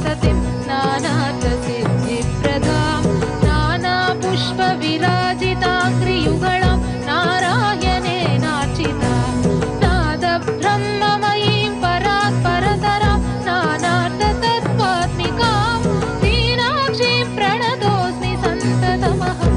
सरस्वतीं नानार्थसिद्धिप्रदां नानापुष्पविराजिताग्रियुगळां नारायणेनार्चितां नादब्रह्ममयीं परात्परतरां नानार्थतत्त्वात्मिकां मीनाक्षीं प्रणतोऽस्मि सन्ततमहं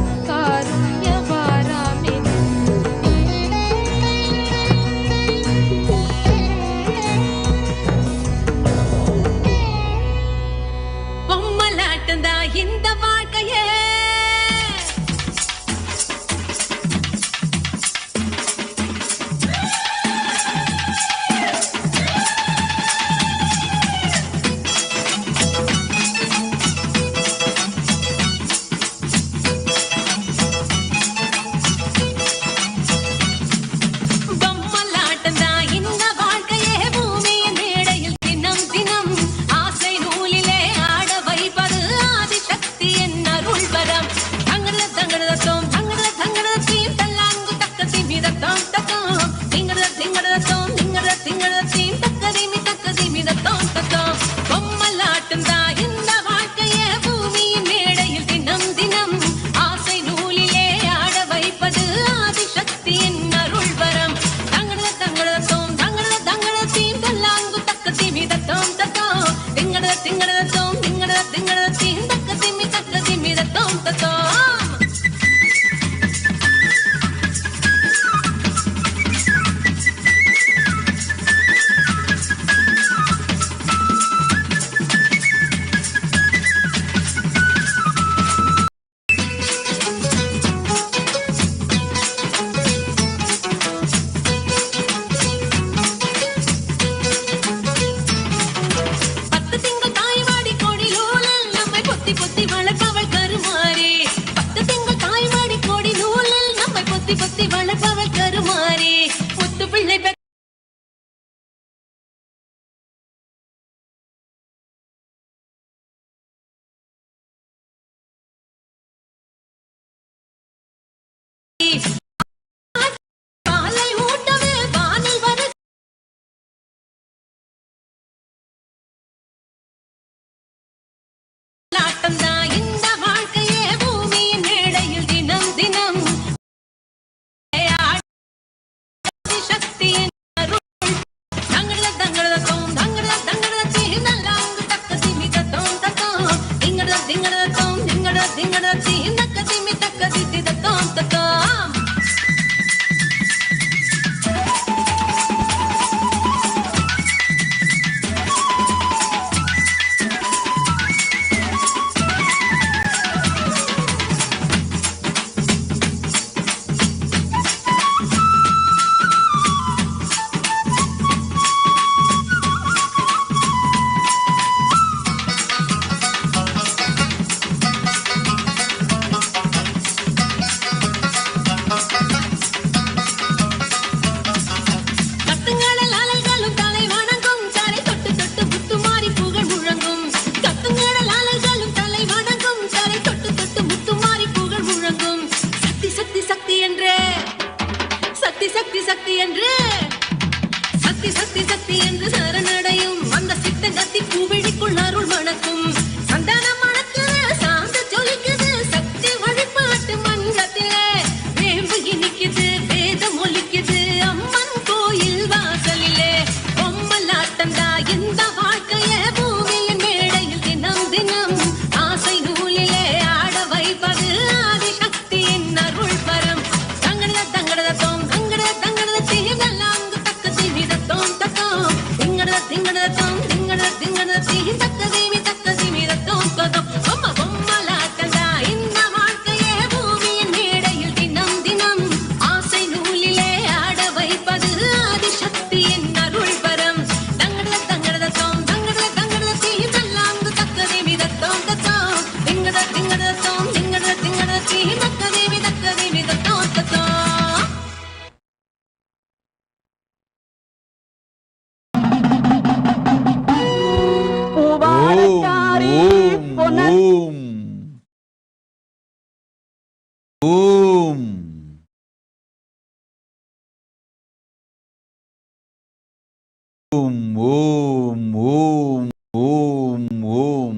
ஓம் ஓம் ஓம் ஓம் ஓம்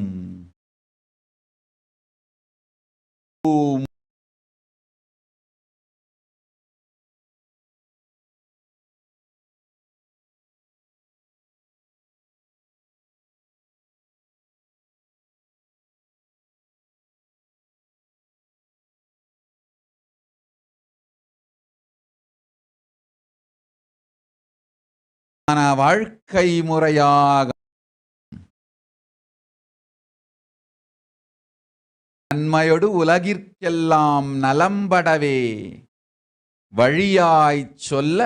வாழ்க்கை முறையாக நன்மையொடு உலகிற்கெல்லாம் நலம்படவே வழியாய்ச் சொல்ல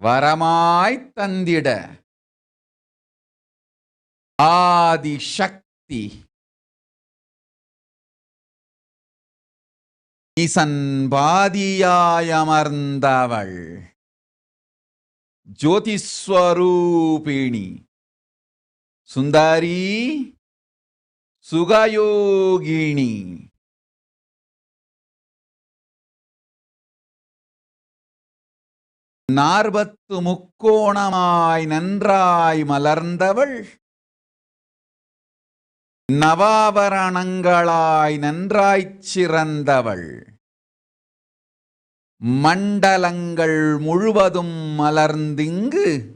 வரமாய்த் தந்திட ஆதி சக்தி ஈசன் பாதியாயமர்ந்தவள் ஜோதிஸ்வரூபிணி சுந்தரி சுகயோகினி நாற்பத்து முக்கோணமாய் நன்றாய் மலர்ந்தவள் நவாபரணங்களாய் நன்றாய்ச் சிறந்தவள் மண்டலங்கள் முழுவதும் மலர்ந்திங்கு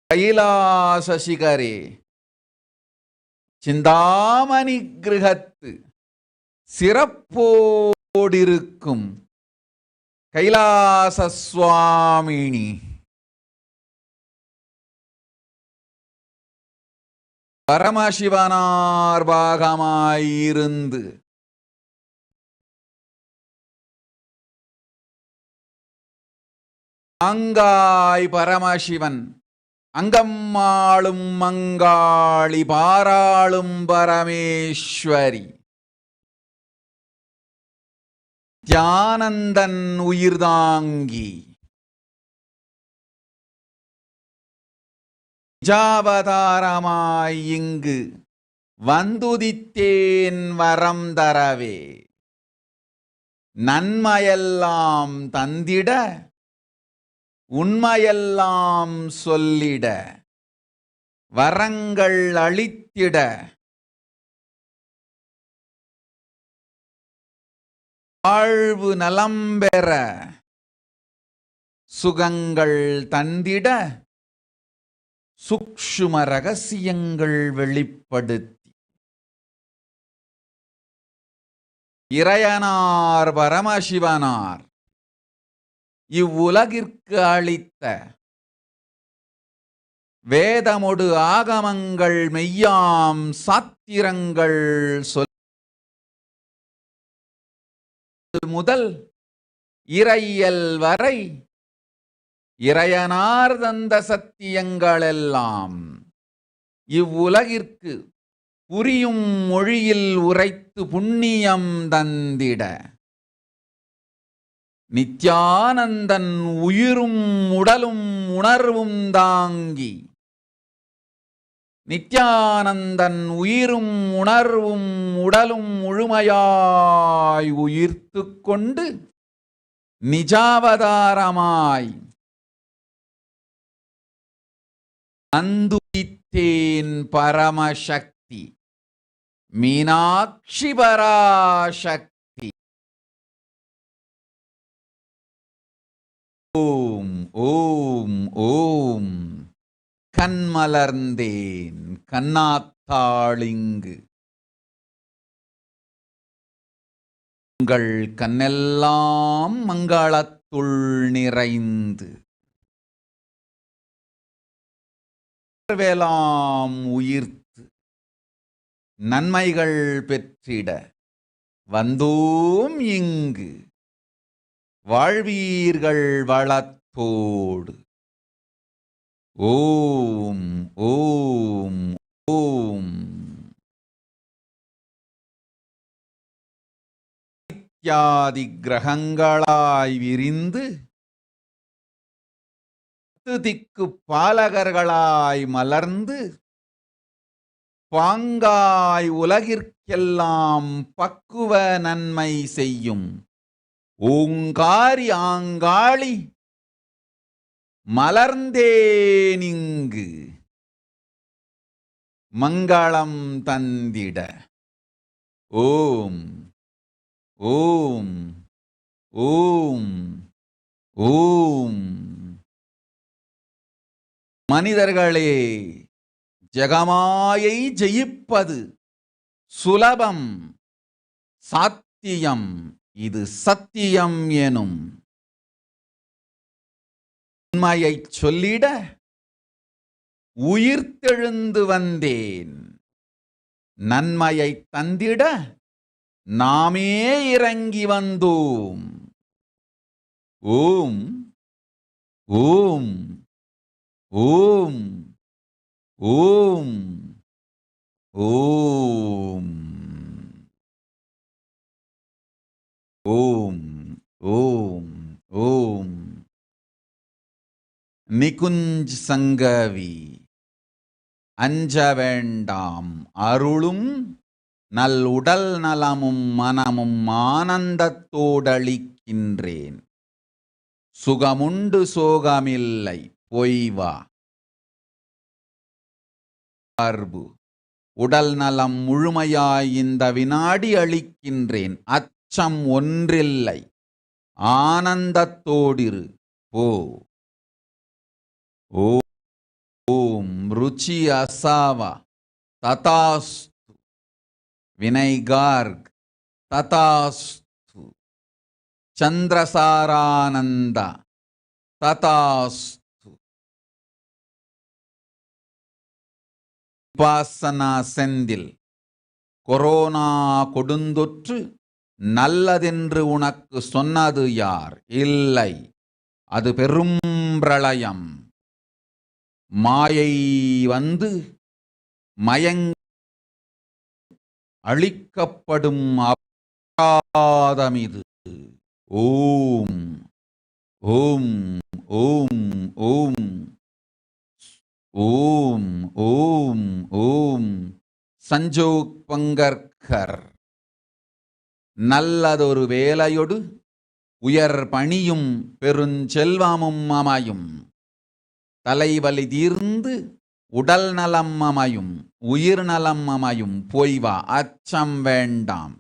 கைலாச சிகரே சிந்தாமணி கிரகத்து சிறப்போடிருக்கும் கைலாச சுவாமினி பரமசிவனார் பாகமாயிருந்து அங்காய் பரமசிவன் அங்கம்மாளும் மங்காளி பாராளும் பரமேஸ்வரி தியானந்தன் உயிர்தாங்கி நிஜாவதாரமாய் இங்கு வந்துதித்தேன் வரம் தரவே நன்மையெல்லாம் தந்திட உண்மையெல்லாம் சொல்லிட வரங்கள் அளித்திட வாழ்வு நலம் பெற சுகங்கள் தந்திட சூக்ஷ்ம ரகசியங்கள் வெளிப்படுத்தி இறையனார் பரமசிவனார் இவ்வுலகிற்கு அளித்த வேதமொடு ஆகமங்கள் மெய்யாம் சாத்திரங்கள் சொல் முதல் இறையல் வரை இறையனார் தந்த சத்தியங்களெல்லாம் இவ்வுலகிற்கு புரியும் மொழியில் உரைத்து புண்ணியம் தந்திட நித்யானந்தன் உயிரும் உடலும் உணர்வும் தாங்கி நித்யானந்தன் உயிரும் உணர்வும் உடலும் முழுமையாய் உயிர்த்து கொண்டு நிஜாவதாரமாய் அந்துதித்தேன் பரமசக்தி மீனாட்சி பராசக்தி ஓம் ஓம் ஓம் கண்மலர்ந்தேன் கண்ணாத்தாளிங்கு உங்கள் கண்ணெல்லாம் மங்களத்துள் நிறைந்து வேலாம் உயிர்த்து நன்மைகள் பெற்றிட வந்தோம் இங்கு வாழ்வீர்கள் வளத்தோடு ஓம் ஓம் ஓம் இத்தியாதி கிரகங்களாய் விரிந்து திக்கு பாலகர்களாய் மலர்ந்து பாங்காய் உலகிற்கெல்லாம் பக்குவ நன்மை செய்யும் ஓங்காரி ஆங்காளி மலர்ந்தேனிங்கு மங்களம் தந்திட ஓம் ஓம் ஓம் ஓம் மனிதர்களே ஜெகமாயை ஜெயிப்பது சுலபம் சாத்தியம் இது சத்தியம் எனும் உண்மையைச் சொல்லிட உயிர்த்தெழுந்து வந்தேன். நன்மையைத் தந்திட நாமே இறங்கி வந்தோம். ஓம் ஓம் ஓம் ஓம் ஓம் ஓம் ஓம் ஓம். நிகுஞ்ச் சங்கவி. அஞ்ச வேண்டாம், அருளும் நல் உடல் நலமும் மனமும் ஆனந்தத்தோடளிக்கின்றேன். சுகமுண்டு சோகமில்லை, பொய்வா. உடல் நலம் முழுமையாய் இந்த வினாடி அளிக்கின்றேன். அச்சம் ஒன்றில்லை, ஆனந்தத்தோடிரு போ. ஓம் ருச்சி அசாவா ததாஸ்து. வினைகார்க் ததாஸ்து. சந்திரசாரானந்த ததாஸ்து. உபாசனா செந்தில். கொரோனா கொடுந்தொற்று நல்லதென்று உனக்கு சொன்னது யார்? இல்லை, அது பெரும் பிரளயம். மாயை வந்து மயங்க அளிக்கப்படும் அபராதமிது. ஓம் ஓம் ஓம் ஓம் ஓம் ஓம் ஓம். சஞ்சோக் பங்கர்கர். நல்லதொரு வேலையொடு உயர் பணியும் பெருஞ்செல்வமும் அமையும். தலைவலி தீர்ந்து உடல் நலம் அமையும், உயிர் நலம் அமையும். பொய்வா, அச்சம் வேண்டாம்.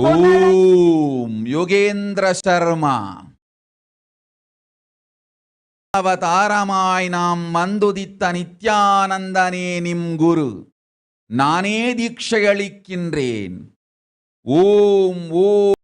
ஓம் யோகேந்திர சர்மா. அவதாரமாய் நாம் வந்துதித்த நித்யானந்தனே நிம் குரு. நானே தீட்சை அளிக்கின்றேன். ஓம் ஓம்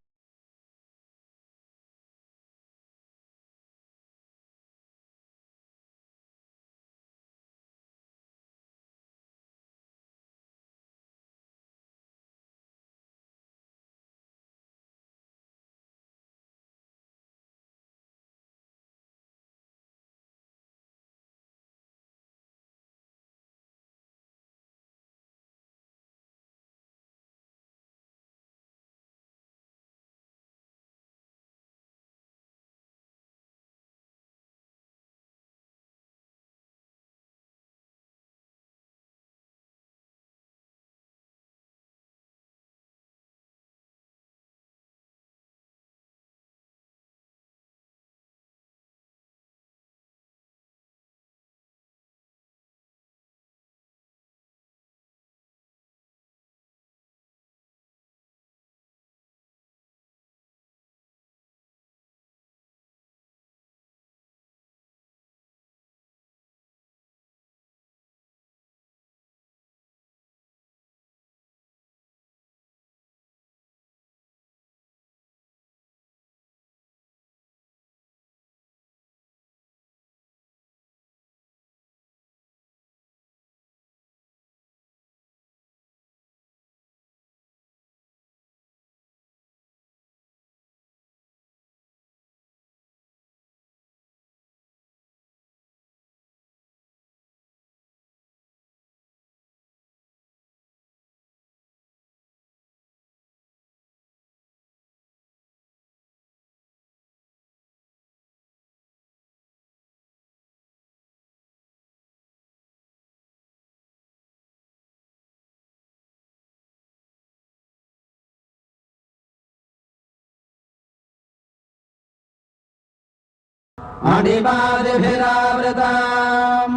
अणिमादिभिरावृताम्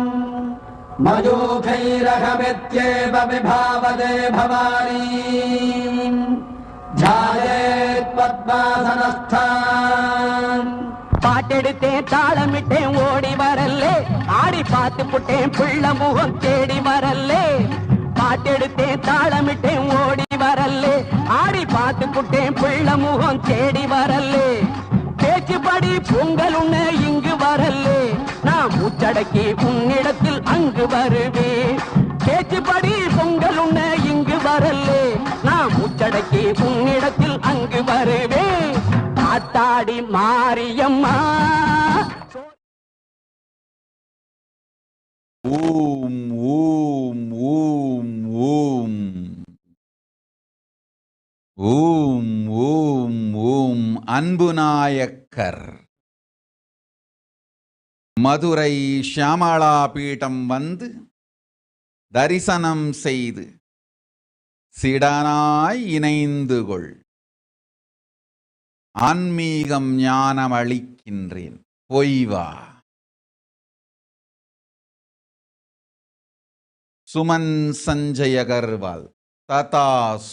मयूखैरहमित्येव विभावदे भवानी ध्यायेत् पद्मासनस्थान् பாட்டெடுத்தேன் தாளமிட்டேன் ஓடி வரல்லே ஆடி பார்த்து புட்டேன் புள்ள முகம் தேடி வரல்லே பாட்டெடுத்தேன் தாளமிட்டேன் ஓடி வரல்லே ஆடி பார்த்து புட்டேன் பிள்ளை முகம் தேடி வரல்லே பேச்சுப்படி பொங்கல் உண்ண இங்கு வரல்லே நான் மூச்சடக்கி உன்னிடத்தில் அங்கு வருவேன் பேச்சுப்படி பொங்கல் உண்ண இங்கு வரல்லே நான் மூச்சடக்கி உன்னிடத்தில் அங்கு வருவேன் ஆத்தாடி மாரியம்மா ஓம் ஓம் ஓம் ஓம் ஓம் ஓம் ஓம் அன்பு நாயக்கர் மதுரை ஷியாமளா பீடம் வந்து தரிசனம் செய்து சிடனாய் இணைந்து கொள். ஆன்மீகம் ஞானம் அளிக்கின்றேன், பொய்வா. சுமன் சஞ்சய் அகர்வால் ததாஸ்.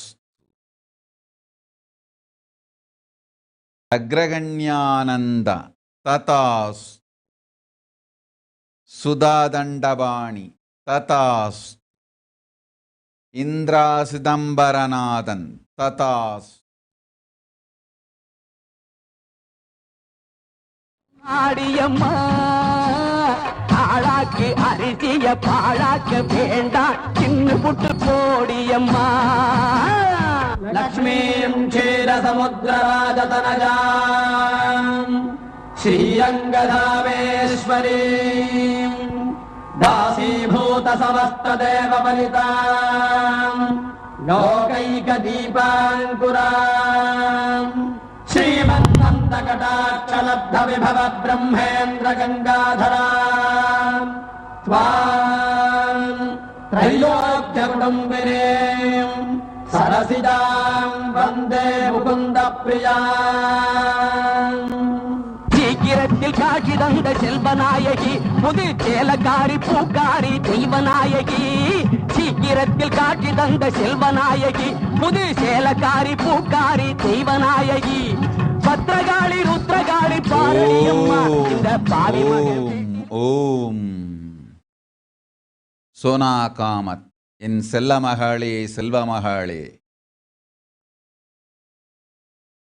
அக்ரகண்யானந்த ததாஸ். சுதா தண்டபாணி ததாஸ். இந்திரா சிதம்பரநாதன் ததாஸ். ஆடியம்மா ஆளாக்கு அரிசிய பாழாக்க வேண்டாம் சின்ன புட்டு போடியம்மா லக்ஷ்மீம் க்ஷீரசமுத்திரராஜதனஜாம் ஸ்ரீரங்கதாமேஸ்வரீம் दासीभूतसमस्तदेवपलिताम् लोकैकदीपाङ्कुराम् श्रीमन्नन्तकटाक्षलब्धविभवब्रह्मेन्द्रगङ्गाधराम् त्वाम् त्रैलोक्यकुटुम्बिनीम् सरसिजाम् वन्दे मुकुन्दप्रियाम् சீக்கிரத்தில் காட்சி தந்த செல்வநாயகி புது சேலக்காரி பூக்காரி தெய்வநாயகி சீக்கிரத்தில் காட்சி தந்த செல்வநாயகி புது சேலக்காரி பூக்காரி தெய்வநாயகி பத்ரகாளி ருத்ரகாளி பாரடியம்மா இந்த பாவி ஓம் சோனா காமத் என் செல்ல மகளே செல்வமகளே,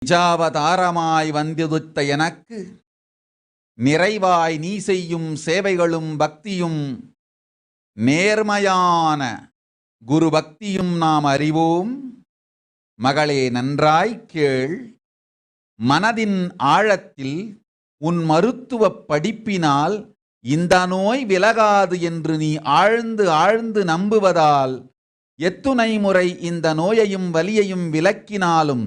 நிஜாவதாரமாய் வந்தியுதித்த எனக்கு நிறைவாய் நீ செய்யும் சேவைகளும் பக்தியும் நேர்மையான குரு பக்தியும் நாம் அறிவோம். மகளே, நன்றாய் கேள். மனதின் ஆழத்தில் உன் மருத்துவ படிப்பினால் இந்த நோய் விலகாது என்று நீ ஆழ்ந்து ஆழ்ந்து நம்புவதால் எத்துணை முறை இந்த நோயையும் வலியையும் விலக்கினாலும்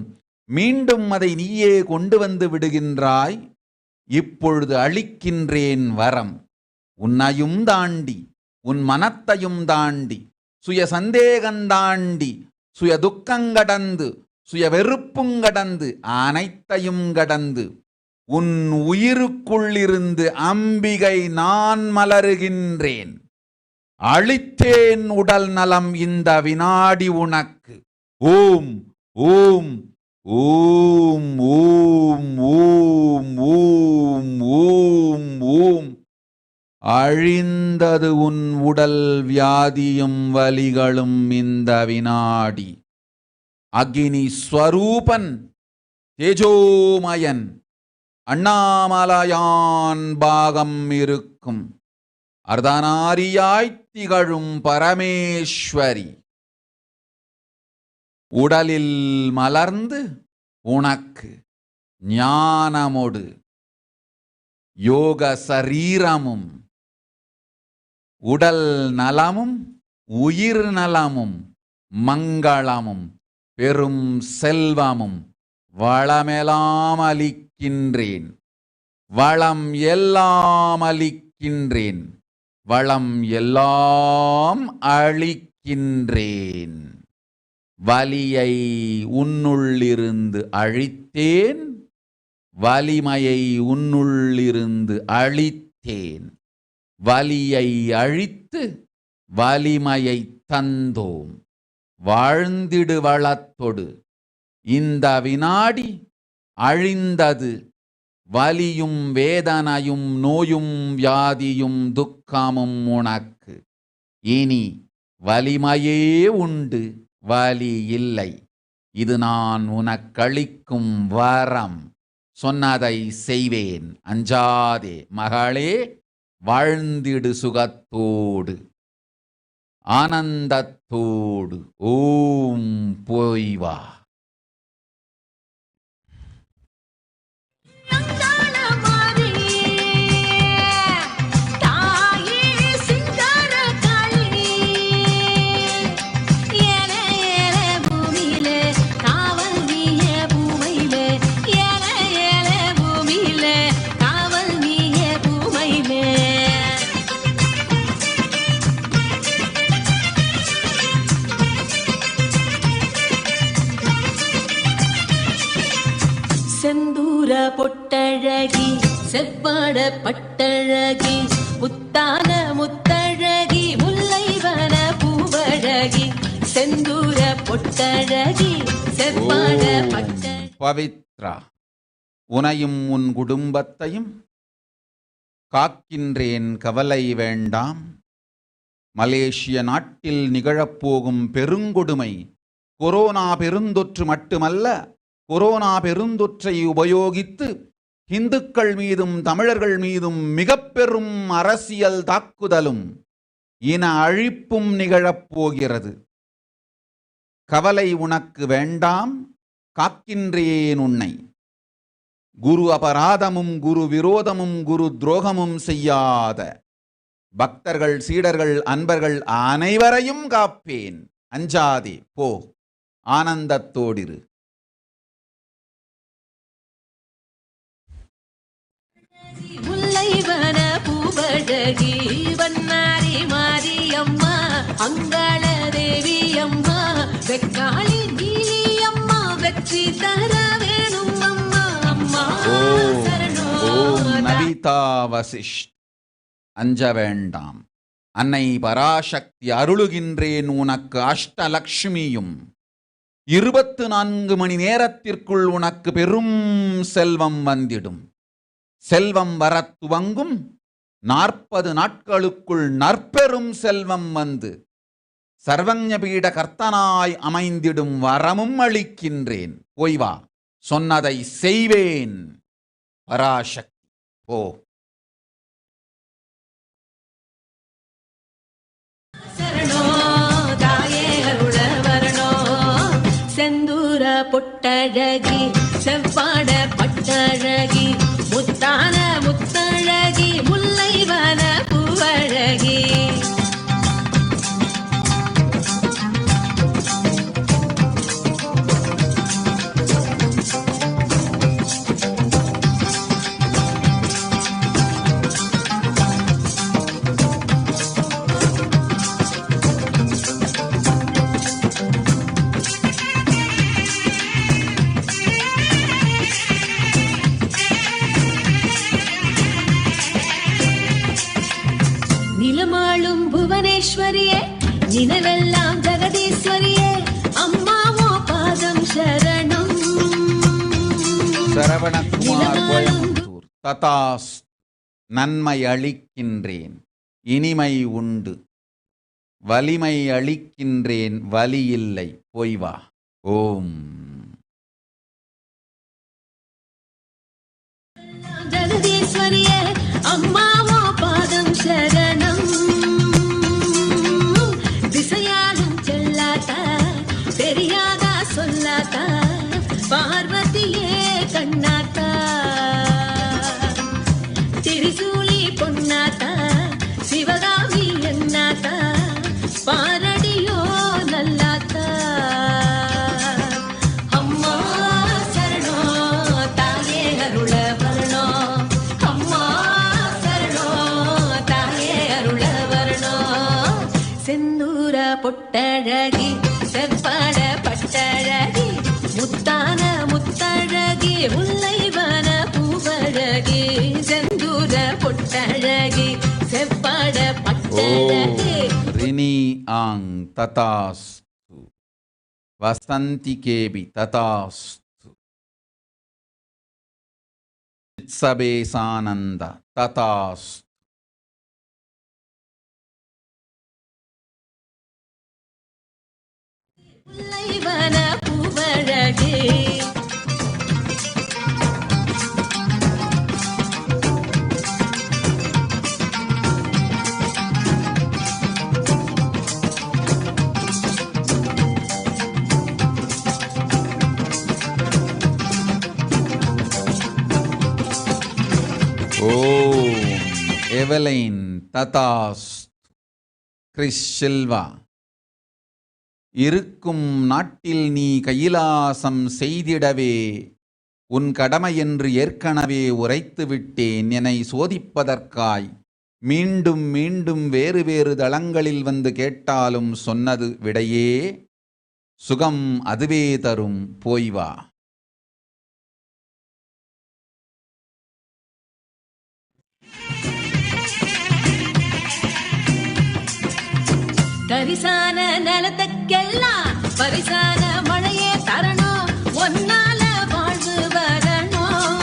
மீண்டும் அதை நீயே கொண்டு வந்து விடுகின்றாய். இப்பொழுது அளிக்கின்றேன் வரம். உன்னையும் தாண்டி உன் மனத்தையும் தாண்டி சுய சந்தேகந்தாண்டி சுய துக்கங்கடந்து சுய வெறுப்புங்கடந்து அனைத்தையும் கடந்து உன் உயிருக்குள்ளிருந்து அம்பிகை நான் மலருகின்றேன். அளித்தேன் உடல் நலம் இந்த வினாடி உனக்கு. ஓம் ஓம் ஓம் ஓம் ஓம் ஓம் ஓம் ஓம். அழிந்தது உன் உடல் வியாதியும் வலிகளும் இந்த வினாடி. அக்னி ஸ்வரூபன் தேஜோமயன் அண்ணாமலையான் பாகம் இருக்கும் அர்த்தநாரியாய் திகழும் பரமேஸ்வரி உடலில் மலர்ந்து உனக்கு ஞானமோடு யோக சரீரமும் உடல் நலமும் உயிர் நலமும் மங்களமும் பெரும் செல்வமும் வளமெல்லாம் அளிக்கின்றேன். வளம் எல்லாம் அளிக்கின்றேன். வளம் எல்லாம் அளிக்கின்றேன். வலியை உன்னுள்ளிருந்து அழித்தேன். வலிமையை உன்னுள்ளிருந்து அழித்தேன். வலியை அழித்து வலிமையை தந்தோம். வாழ்ந்திடு வளத்தொடு. இந்த வினாடி அழிந்தது வலியும் வேதனையும் நோயும் வியாதியும் துக்கமும் உனக்கு. இனி வலிமையே உண்டு வலி இல்லை. இது நான் உனக்களிக்கும் வரம். சொன்னதை செய்வேன், அஞ்சாதே மகளே. வாழ்ந்திடு சுகத்தோடு ஆனந்தத்தோடு. ஓம் போய் வா. செந்தூர பொட்டழகி செவ்வாட பட்டழகி முத்தான முத்தழகி முல்லைவன பூவழகி செந்தூர பொட்டழகி செவ்வாட பட்டழகி. பவித்ரா, உனையும் உன் குடும்பத்தையும் காக்கின்றேன், கவலை வேண்டாம். மலேசிய நாட்டில் நிகழப்போகும் பெருங்கொடுமை கொரோனா பெருந்தொற்று மட்டுமல்ல, கொரோனா பெருந்தொற்றை உபயோகித்து இந்துக்கள் மீதும் தமிழர்கள் மீதும் மிக பெரும் அரசியல் தாக்குதலும் இன அழிப்பும் நிகழப்போகிறது. கவலை உனக்கு வேண்டாம், காக்கின்றேன் உன்னை. குரு அபராதமும் குரு விரோதமும் குரு துரோகமும் செய்யாத பக்தர்கள், சீடர்கள், அன்பர்கள் அனைவரையும் காப்பேன். அஞ்சாதே, போ, ஆனந்தத்தோடிரு. முல்லைவன பூவழகி வண்ணாரி மாரியம்மா அங்காள தேவி அம்மா வெக்காளி நீலி அம்மா வெற்றி தர வேணும் அம்மா. அம்மா ஓம் நவிதா வசிஷ்ட், அஞ்ச வேண்டாம். அன்னை பராசக்தி அருளுகின்றேன் உனக்கு அஷ்டலக்ஷ்மியும். 24 மணி நேரத்திற்குள் உனக்கு பெரும் செல்வம் வந்திடும். செல்வம் வரத் துவங்கும் 40 நாட்களுக்குள் நற்பெரும் செல்வம் வந்து சர்வஞ பீட கர்த்தனாய் அமைந்திடும் வரமும் அளிக்கின்றேன். போய் வா, சொன்னதை செய்வேன். பராசக்தி, போ. செந்தூர பொட்டழகி செவ்வாட பட்டழகி முத்தான முத்தழகி முல்லைவன பூவழகி. நிலமாளும் புவனேஸ்வரியே நினைவெல்லாம் ஜெகதீஸ்வரியே அம்மாவோ பாதம் சரணம். சரவணகுமார், கோயம்புத்தூர். ததாஸ், நன்மை அளிக்கின்றேன், இனிமை உண்டு. வலிமை அளிக்கின்றேன், வலி இல்லை. போய் வா. ஓம். ஜெகதீஸ்வரியே அம்மாவோ பாதம் சரணம். திசையாலும் செல்லாதா தெரியாதா சொல்லாதா பார்வதியே கண்ணாத்தா திரிசூலி பொன்னாத்தா சிவகாமி என்னாத்தா பாரடியோ நல்லாத்தா. அம்மா சரணோ தாயே அருள வரணோ. அம்மா சரணோ தாயே அருள வரணோ. செந்தூர பொட்டழகி செவ்வாட பட்டழகி முத்தான முத்தழகி முல்லைவன பூவழகி செந்தூர பொட்டழகி செவ்வாட பட்டழகி. ரினி ஆங் ததாஸ்து. வசந்தி கேபி ததாஸ்து. சித்சபேசானந்த ததாஸ்து. முல்லைவன பூவழகே ஓம் எவலைன் ததாஸ் கிறிஸ் செல்வா. இருக்கும் நாட்டில் நீ கையிலாசம் செய்திடவே உன் கடமையென்று ஏற்கனவே உரைத்து விட்டேன். என்னை சோதிப்பதற்காய் மீண்டும் மீண்டும் வேறு வேறு தளங்களில் வந்து கேட்டாலும் சொன்னது விடையே சுகம் அதுவே தரும், போய் வா. தரிசான நிலத்துக்கெல்லாம் பரிசான மழையே தரணும், ஒன்னால வாழ்வு வரணும்.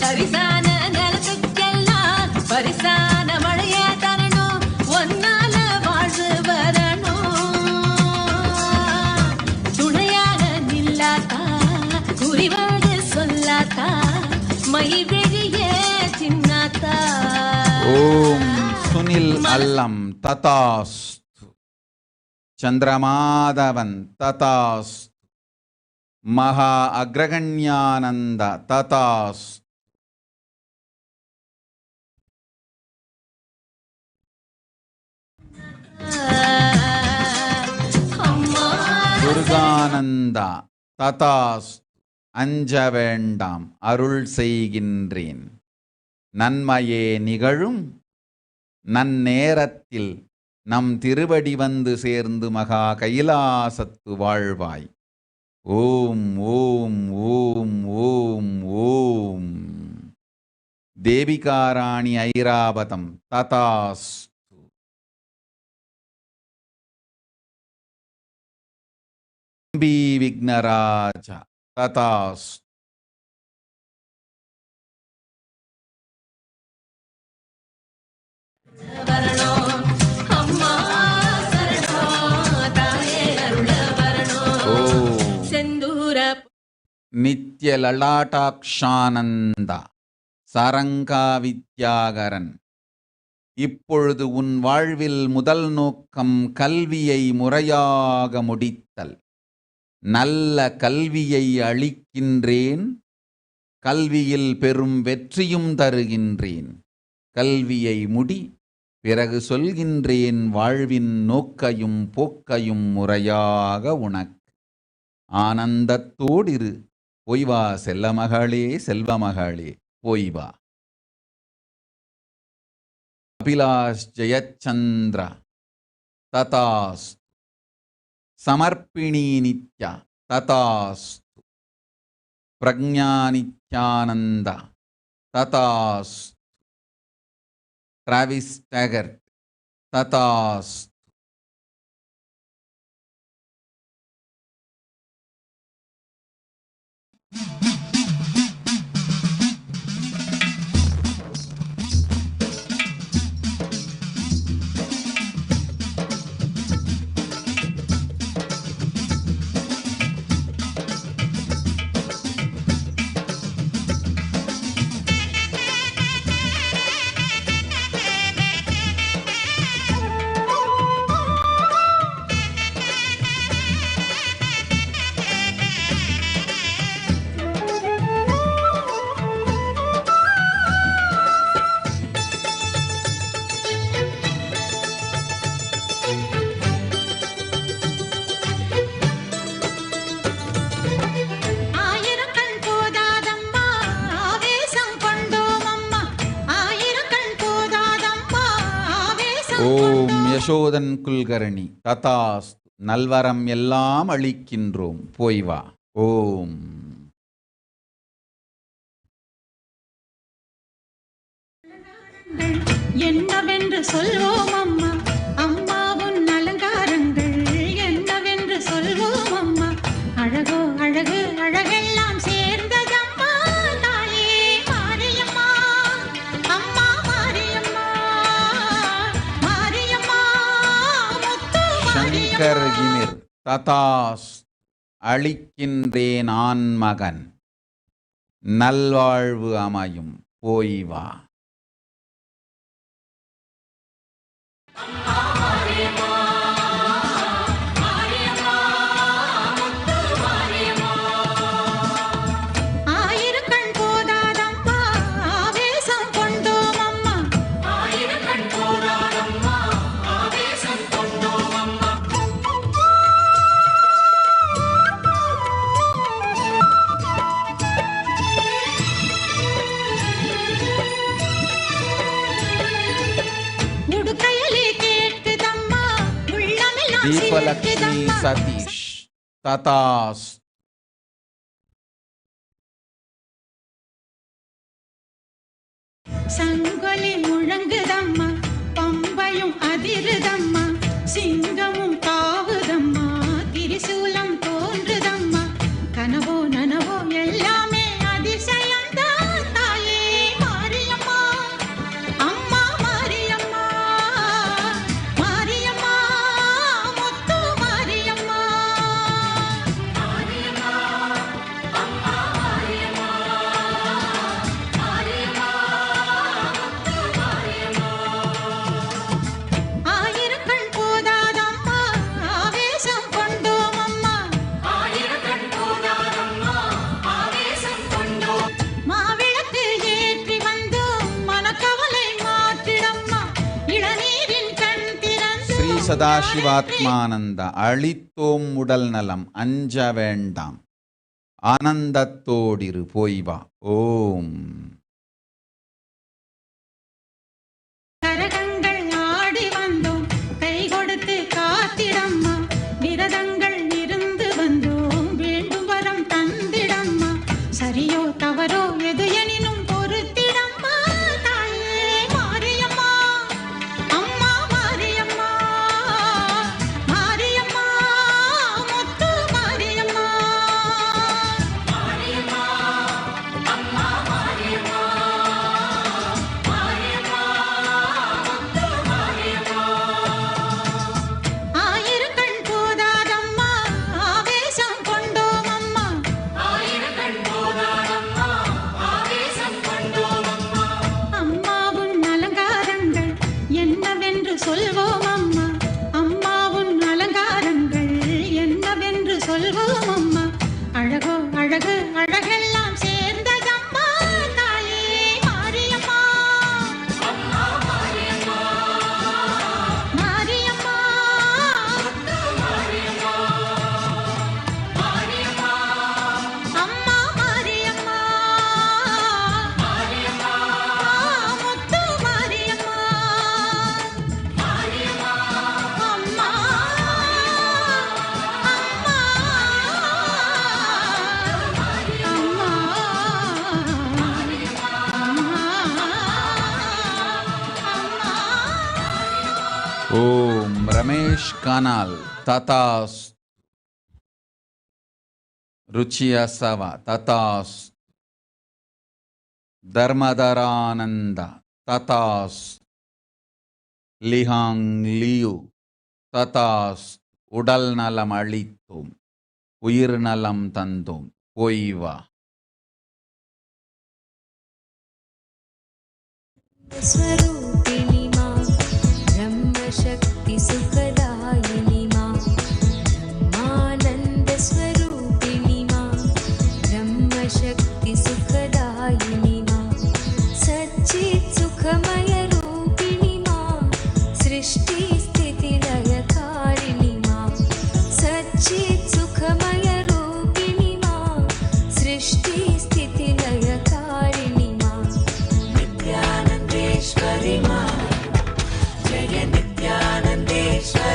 தரிசான நிலத்துக்கெல்லாம் பரிசான மழையே தரணும், ஒன்னால வாழ்வு வரணும். துணையாக நில்லாத்தா குறிவாடு சொல்லாத்தா மயில் வெளியே சின்னாத்தா. ஓம் சுனில் அல்லம் ததாஸ்து. சந்திரமாதவன் ததாஸ்து. மகா அக்ரகண்யானந்த ததாஸ்து. துர்கானந்தா ததாஸ்து. அஞ்ச வேண்டாம், அருள் செய்கின்றேன். நன்மையே நிகழும் நன்னேரத்தில் நம் திருவடி வந்து சேர்ந்து மகா கைலாசத்து வாழ்வாய். ஓம் ஓம் ஓம் ஓம் ஓம். தேவிகாராணி ஐராவதம் ததாஸ்து. அம்பி விக்னராஜ ததாஸ்து. நித்ய லலாட்டாக்ஷானந்த சரங்கா வித்யாகரன். இப்பொழுது உன் வாழ்வில் முதல் நோக்கம் கல்வியை முறையாக முடித்தல். நல்ல கல்வியை அளிக்கின்றேன், கல்வியில் பெரும் வெற்றியும் தருகின்றேன். கல்வியை முடி, பிறகு சொல்கின்றேன் வாழ்வின் நோக்கையும் போக்கையும் முறையாக உனக்கு. ஆனந்தத்தோடிரு, போய் வா செல்லமகளே செல்வமகளே, போய் வா. அபிலாஷ் ஜெயச்சந்திர ததாஸ்து. சமர்ப்பிணி நித்யா ததாஸ்து. பிரக்ஞா நித்யானந்த ததாஸ்து. டிராவிஸ் டேகர் ததாஸ்து. ஓம் யசோதன் குல்கரணி ததாஸ்து. நல்வரம் எல்லாம் அளிக்கின்றோம், போய் வா. ஓம் என்னவென்று சொல்வோம் அம்மா, அம்மாவும் அலங்காரங்கள் என்னவென்று சொல்வோம் அம்மா. அழகோ அழகு அழகெல்லாம் சேர்ந்ததம்மா, தாயே மாரியம்மா, அம்மா மாரியம்மா, மாரியம்மா முத்து சங்கர் கிமிர் ததாஸ் அளிக்கின்றேன் ஆண்மகன் நல்வாழ்வு அமையும் போய் வா. ஆயிரக்கண் போதாதம்மா ஆவேசம் கொண்டோம் அம்மா. உடுக்கையிலே கேட்குதம்மா உள்ளமெல்லாம் தீபலக்ஷ்மி சிரிக்குதம்மா. சதீஷ் ததாஸ் சங்கொலி முழங்குதம்மா பம்பையும் அதிருதம்மா சிங்கமும் தாவுதம்மா திரிசூலம் தோன்றுதம்மா கனவோ நனவோ எல்லாமே அதிசயம்தான் தாயே மாரியம்மா. அம்மா மாரியம்மா மாரியம்மா முத்து மாரியம்மா. ஆயிரக்கண் போதாதம்மா ஆவேசம் கொண்டோம் அம்மா. மாவிளக்கு ஏற்றி வந்தோம் மனக்கவலை மாற்றிடம்மா இளநீரின் கண் திறந்து ஸ்ரீ சதாசிவாத்மானந்த அளித்தோம் உடல் நலம் அஞ்ச வேண்டாம் ஆனந்தத்தோடிரு போய் வா. ஓம் கரகங்கள் ஆடி வந்தோம் கை கொடுத்து காத்திடம்மா விரதங்கள் இருந்து வந்தோம் வேண்டும் வரம் தந்திடம்மா சரியோ தவறோ எது எனினும் பொறுத்திடம்மா தாயே மாரியம்மா. அம்மா மாரியம்மா மாரியம்மா முத்து மாரியம்மா. ஆயிரக்கண் போதாதம்மா ஆவேசம் கொண்டோம் அம்மா. அம்மாவுன் அலங்காரங்கள் என்னவென்று சொல்வோம் அம்மா. அம்மாவுன் அலங்காரங்கள் என்னவென்று சொல்வோம் அம்மா. அழகோ அழகு அழகெல்லாம் சேர்ந்ததம்மா தாயே மாரியம்மா. மாரியம்மா அம்மா மாரியம்மா முத்து மாரியம்மா. அம்மா ஓம் ரமேஷ் கனால் ததாஸ் ருச்சியசவ ததாஸ் தர்மதரானந்த ததாஸ் லிஹாங் லியு ததாஸ் உடல் நலம் அளித்தோம் உயிர் நலம் தந்தோம் போய் வா. स्वरूपिणी मां ब्रह्मशक्ति सुखदायिनी मां ब्रह्मानन्द स्वरूपिणी मां ब्रह्मशक्ति सुखदायिनी मां सच्चित् सुखमय रूपिणी मां सृष्टि स्थिति लयकारिणी मां सच्चित् सुखमय रूपिणी मां सृष्टि स्थिति लयकारिणी मां नित्यानन्देश्वरी मां जय नित्यानन्देश्वरी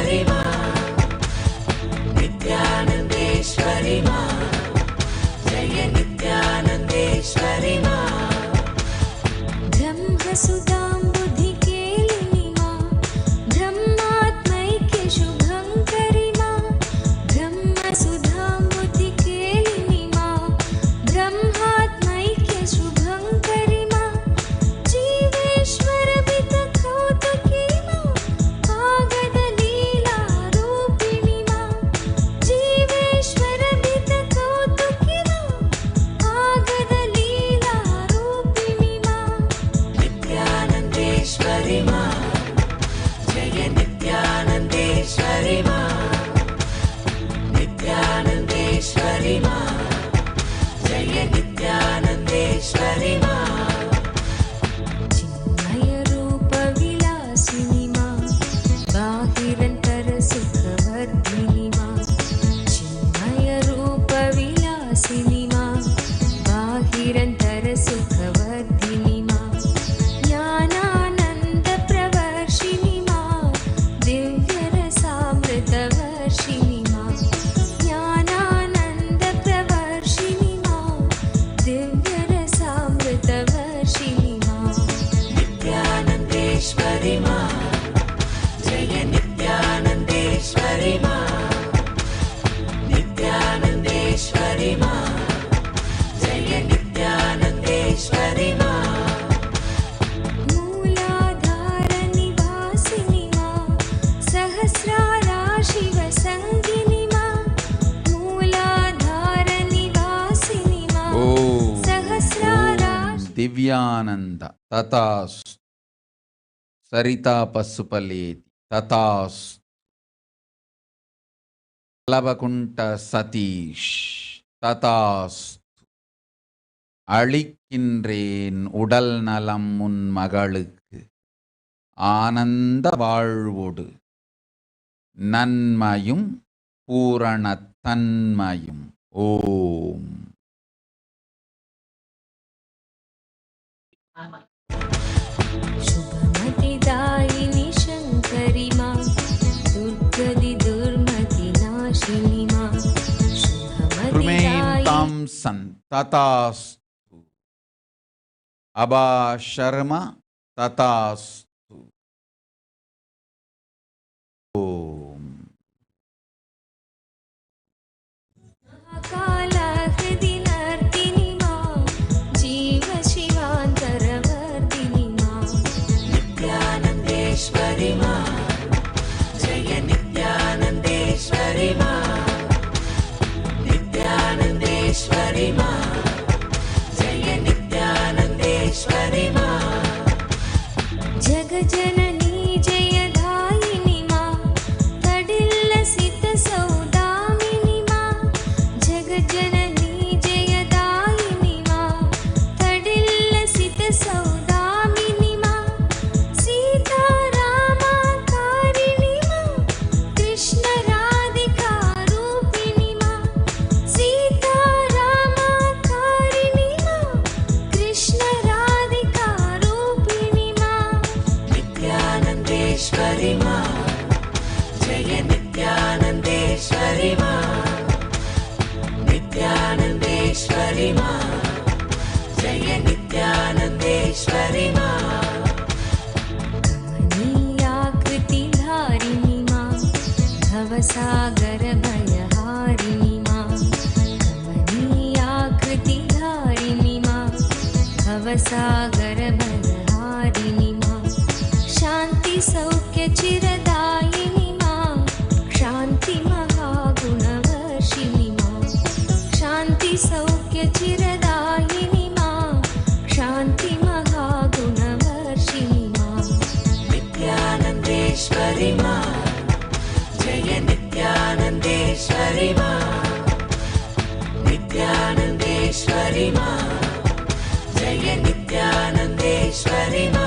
सहस्रारा शिवसङ्गिनि मा मूलाधारनिवासिनि मा ஓம் सहस्रारा திவ்யானந்த ததாஸ் சரிதா பசுபலேதி ததாஸ் லவகுண்ட சதீஷ் ததாஸ் அளிக்கின்றேன் உடல் நலம் உன் மகளுக்கு ஆனந்த வாழ்வோடு நன்மையும் பூரணத்தன்மையும். ஓம் शुभमतिदायिनि शङ्करि मा दुर्गति दुर्मति नाशिनि मा शुभमतिदायिनि தாம் சன் ததாஸ்து அபா சர்மா ததாஸ்து. ஓம் कालहृदि नर्तिनि मा जीव शिवान्तरवर्तिनि मा नित्यानन्देश्वरि मा जय नित्यानन्देश्वरि मा नित्यानन्देश्वरि मा जय नित्यानन्देश्वरि मा जगजननी जयदायिनि मा तडिल्लसित सौदामिनि मा जगजननी जयदायिनि मा तडिल्लसित सौदामिनि मा सीतारामाकारिणि मा कृष्ण राधिका रूपिणि मा सीतारामाकारिणि मा कृष्ण राधिका रूपिणि मा नित्यानन्देश्वरि मा जय नित्यानन्देश्वरि मा नित्यानन्देश्वरि मा जय नित्यानन्देश्वरि मा कमनीयाकृतिधारिणि मा भवसागरभयहारिणि मा कमनीयाकृतिधारिणि मा भवसागरभयहारिणि मा शान्तिसौख्यचिरदायिनि मा शान्तिमहागुणवर्षिणि मा शान्तिसौख्यचिरदायिनि मा शान्तिमहागुणवर्षिणि मा नित्यानन्देश्वरि मा जय नित्यानन्देश्वरि मा नित्यानन्देश्वरि मा जय नित्यानन्देश्वरि मा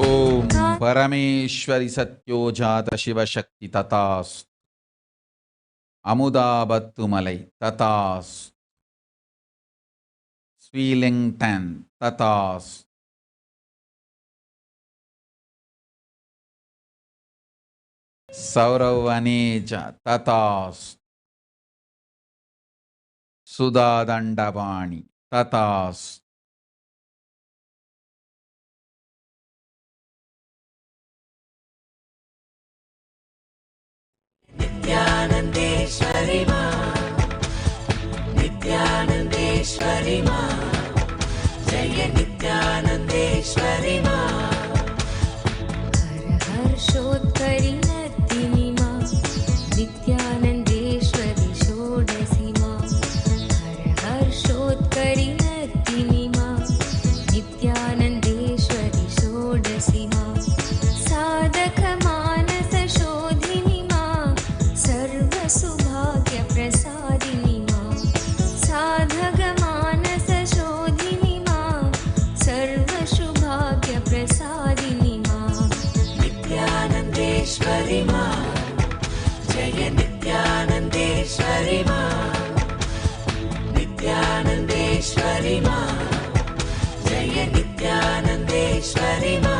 ஓம் பரமேஸ்வரி சத்யோஜாத சிவசக்தி ததாஸ் அமுதாபத்துமலை ததாஸ் ஸ்வீலிங்டன் ததாஸ் சௌரவனேஜ ததாஸ் சுதாதண்டபாணி ததாஸ் नित्यानन्देश्वरि मा नित्यानन्देश्वरि मा जय नित्यानन्देश्वरि मा हर्षोत्करि नर्तिनि मा नित्यानन्देश्वरि षोडशि मा हर्षोत्करि नर्तिनि मा नित्यानन्देश्वरि षोडशि मा साधकमानसशोधिनि मा सर्वसुभाग्यप्रसादिनि मा साधकमानसशोधिनि मा सर्वसुभाग्यप्रसादिनि मा नित्यानन्देश्वरि मा जय नित्यानन्देश्वरि मा नित्यानन्देश्वरि मा जय नित्यानन्देश्वरि मा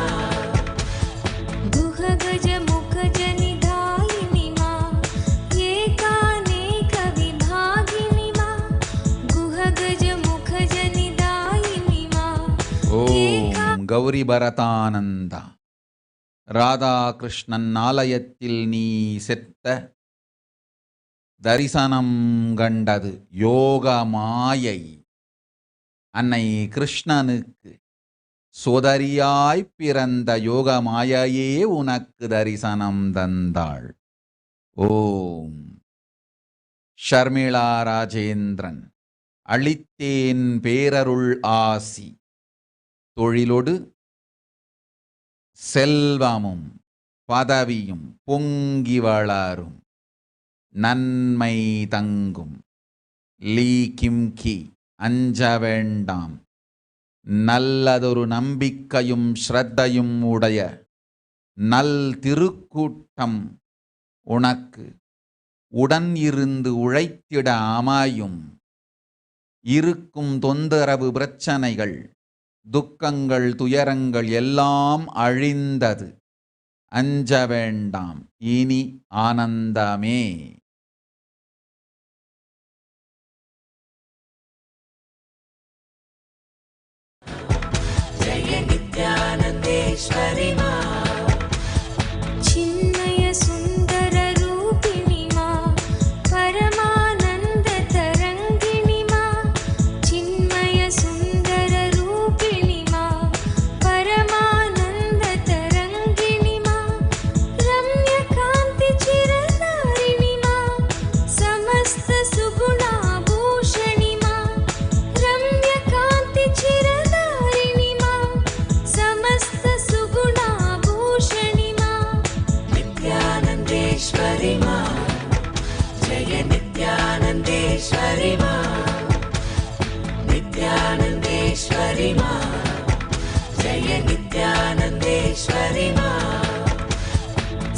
गुहगजमुखजनिधायिनि मा एकानेकविभागिनि मा गुहगजमुखजनिधायिनि मा ஓம் கௌரி பரதானந்தா ராதாகிருஷ்ணன் ஆலயத்தில் நீ செத்த தரிசனம் கண்டது யோக மாயை. அன்னை கிருஷ்ணனுக்கு சோதரியாய் பிறந்த யோக மாயையே உனக்கு தரிசனம் தந்தாள். ஓம். ஷர்மிளா ராஜேந்திரன் அளித்தேன் பேரருள் ஆசி. தொழிலொடு செல்வமும் பதவியும் பொங்கி வளரும், நன்மை தங்கும். லீ கிம்கி அஞ்ச வேண்டாம், நல்லதொரு நம்பிக்கையும் ஸ்ரத்தையும் உடைய நல் திருக்கூட்டம் உனக்கு உடன் இருந்து உழைத்திட அமையும். இருக்கும் தொந்தரவு பிரச்சனைகள், துக்கங்கள், துயரங்கள் எல்லாம் அழிந்தது. அஞ்ச வேண்டாம், இனி ஆனந்தமே. जय नित्यानन्देश्वरि मा चिन्मय सुन्दर रूपिणि मा परमानन्द तरङ्गिणि मा चिन्मय सुन्दर रूपिणि मा परमानन्द तरङ्गिणि मा रम्यकान्ति चिरधारिणि मा समस्त सुगुणाभूषणि मा रम्यकान्ति चिरधारिणि मा समस्त सुगुणाभूषणि मा नित्यानन्देश्वरि मा जय नित्यानन्देश्वरि मा नित्यानन्देश्वरि मा जय नित्यानन्देश्वरि मा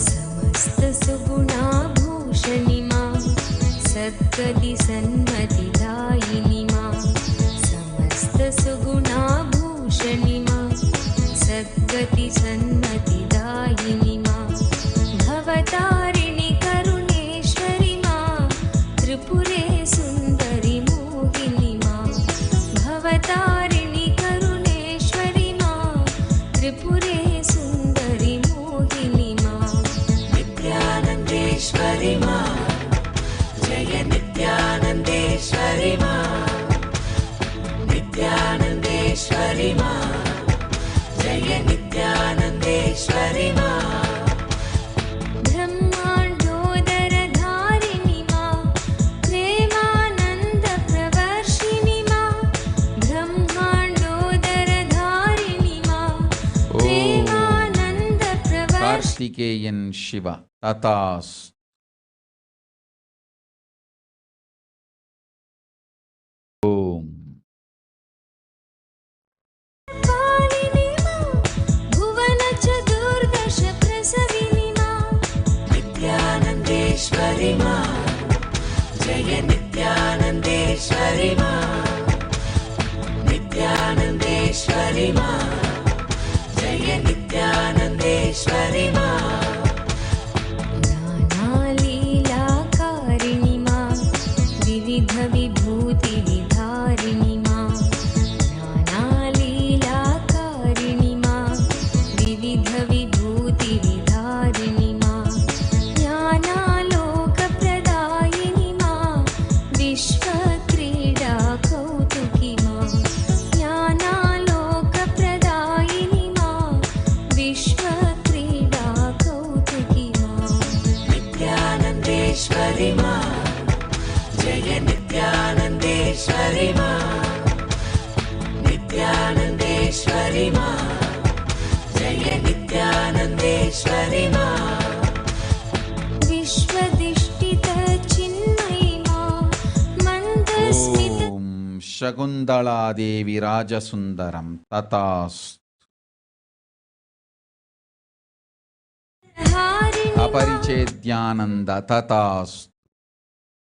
समस्त सुगुणाभूषणि मा सद्गति सन्मतिदायिनि मा समस्त सुगुणाभूषणि मा सद्गति सन्मतिदायिनि मा भवतारिणि करुणेश्वरि मा त्रिपुरे सुन्दरि मोहिनि मा भवतारिणि करुणेश्वरि मा त्रिपुरे सुन्दरि मोहिनि मा नित्यानन्देश्वरि मा जय नित्यानन्देश्वरि मा नित्यानन्देश्वरि मा जय नित्यानन्देश्वरि मा ब्रह्माण्डोदरधारिणि मा प्रेमानन्दप्रवर्षिणि मा ब्रह्माण्डोदरधारिणि मा प्रेमानन्दप्रवर्षिणि கார்த்திகேயன் சிவா ததாஸ். ஓம். पालिनि मा भुवनचतुर्दश प्रसविनि मा नित्यानन्देश्वरि मा जय नित्यानन्देश्वरि मा नित्यानन्देश्वरि मा जय नित्यानन्देश्वरि मा नानालीलाकारिणि मा विविधविभूतिविधारिणि मा नानालीलाकारिणि मा विविधविभूतिविधारिणि मा ज्ञानालोकप्रदायिनि मा विश्वक्रीडा कौतुकि मा ज्ञानालोकप्रदायिनि मा विश्वक्रीडा कौतुकि मा नित्यानन्देश्वरि मा जय नित्यानन्देश्वरि मा नित्यानन्देश्वरि मा जय नित्यानन्देश्वरि मा विश्वदिष्टितचिन्मयि मा मन्दस्मित ஓம். சகுந்தளாதேவி ராஜசுந்தரம் ததாஸ். हारिणि अपरिचेद्यानन्द ततास्.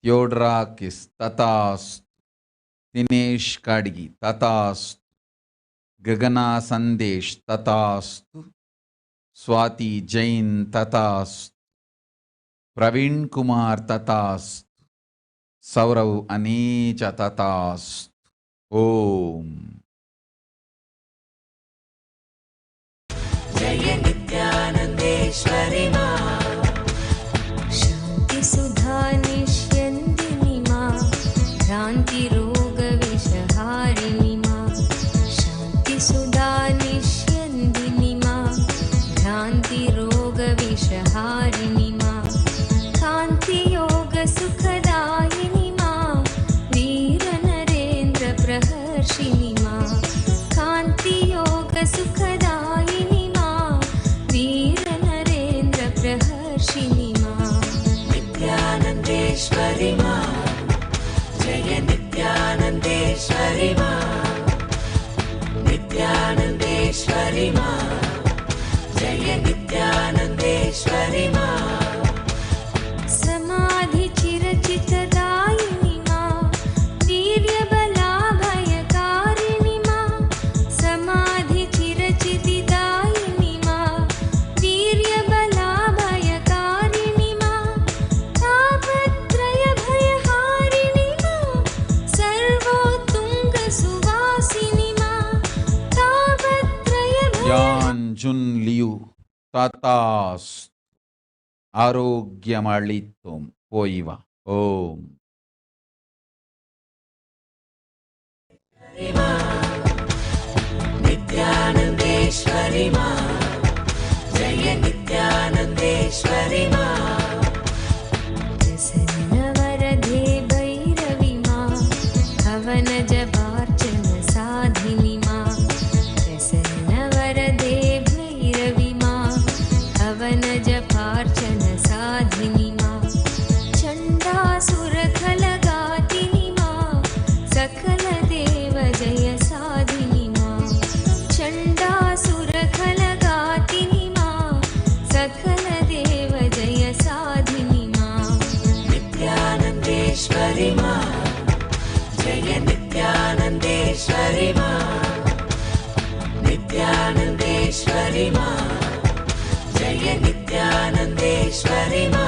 थियोड्राकिस् ततास्. दिनेश काडगी ततास्. गगना संदेश ततास्तु. स्वाति जैन ततास्तु. प्रवीण कुमार ततास्तु. सौरव अनीच ततास्तु. ओम. जय नित्यानन्देश्वरि मा शान्तिसुधा निष्यन्दिनि मा भ्रान्तिरोगविषहारिणि मा शान्तिसुधा प्रदायिनि मा कान्तियोगसुखदायिनि मा वीरनरेन्द्रप्रहर्षिणि मा कान्तियोगसुखदायिनि मा वीरनरेन्द्रप्रहर्षिणि मा नित्यानन्देश्वरि मा जय नित्यानन्देश्वरि मा नित्यानन्देश्वरि मा जय नित्यानन्देश्वरि मा समाधिचिरचितदायिनि मा वीर्यबलाभयकारिणि मा समाधिचिरचितिदायिनि मा वीर्यबलाभयकारिणि मा तापत्रयभयहारिणि मा सर्वोत्तुङ्गसुवासिनि मा तापत्रयभय யான் ஜுன் லியூ ததாஸ் ஆரோக்கியமளித்தோம் போய் வா. ஓம் नित्यानन्देश्वरि मा जय नित्यानन्देश्वरि मा प्रसन्नवरदे भैरवि मा हवनजपार्चन साधिनि मा प्रसन्नवरदे भैरवि मा हवनजपार्चन साधिनि मा चण्डासुरखलगातिनि मा सकलदेव जय साधिनि मा चण्डासुरखलगातिनि मा सकलदेव जय साधिनि मा नित्यानन्देश्वरि मा जय नित्यानन्देश्वरि मा नित्यानन्देश्वरि मा जय नित्यानन्देश्वरि मा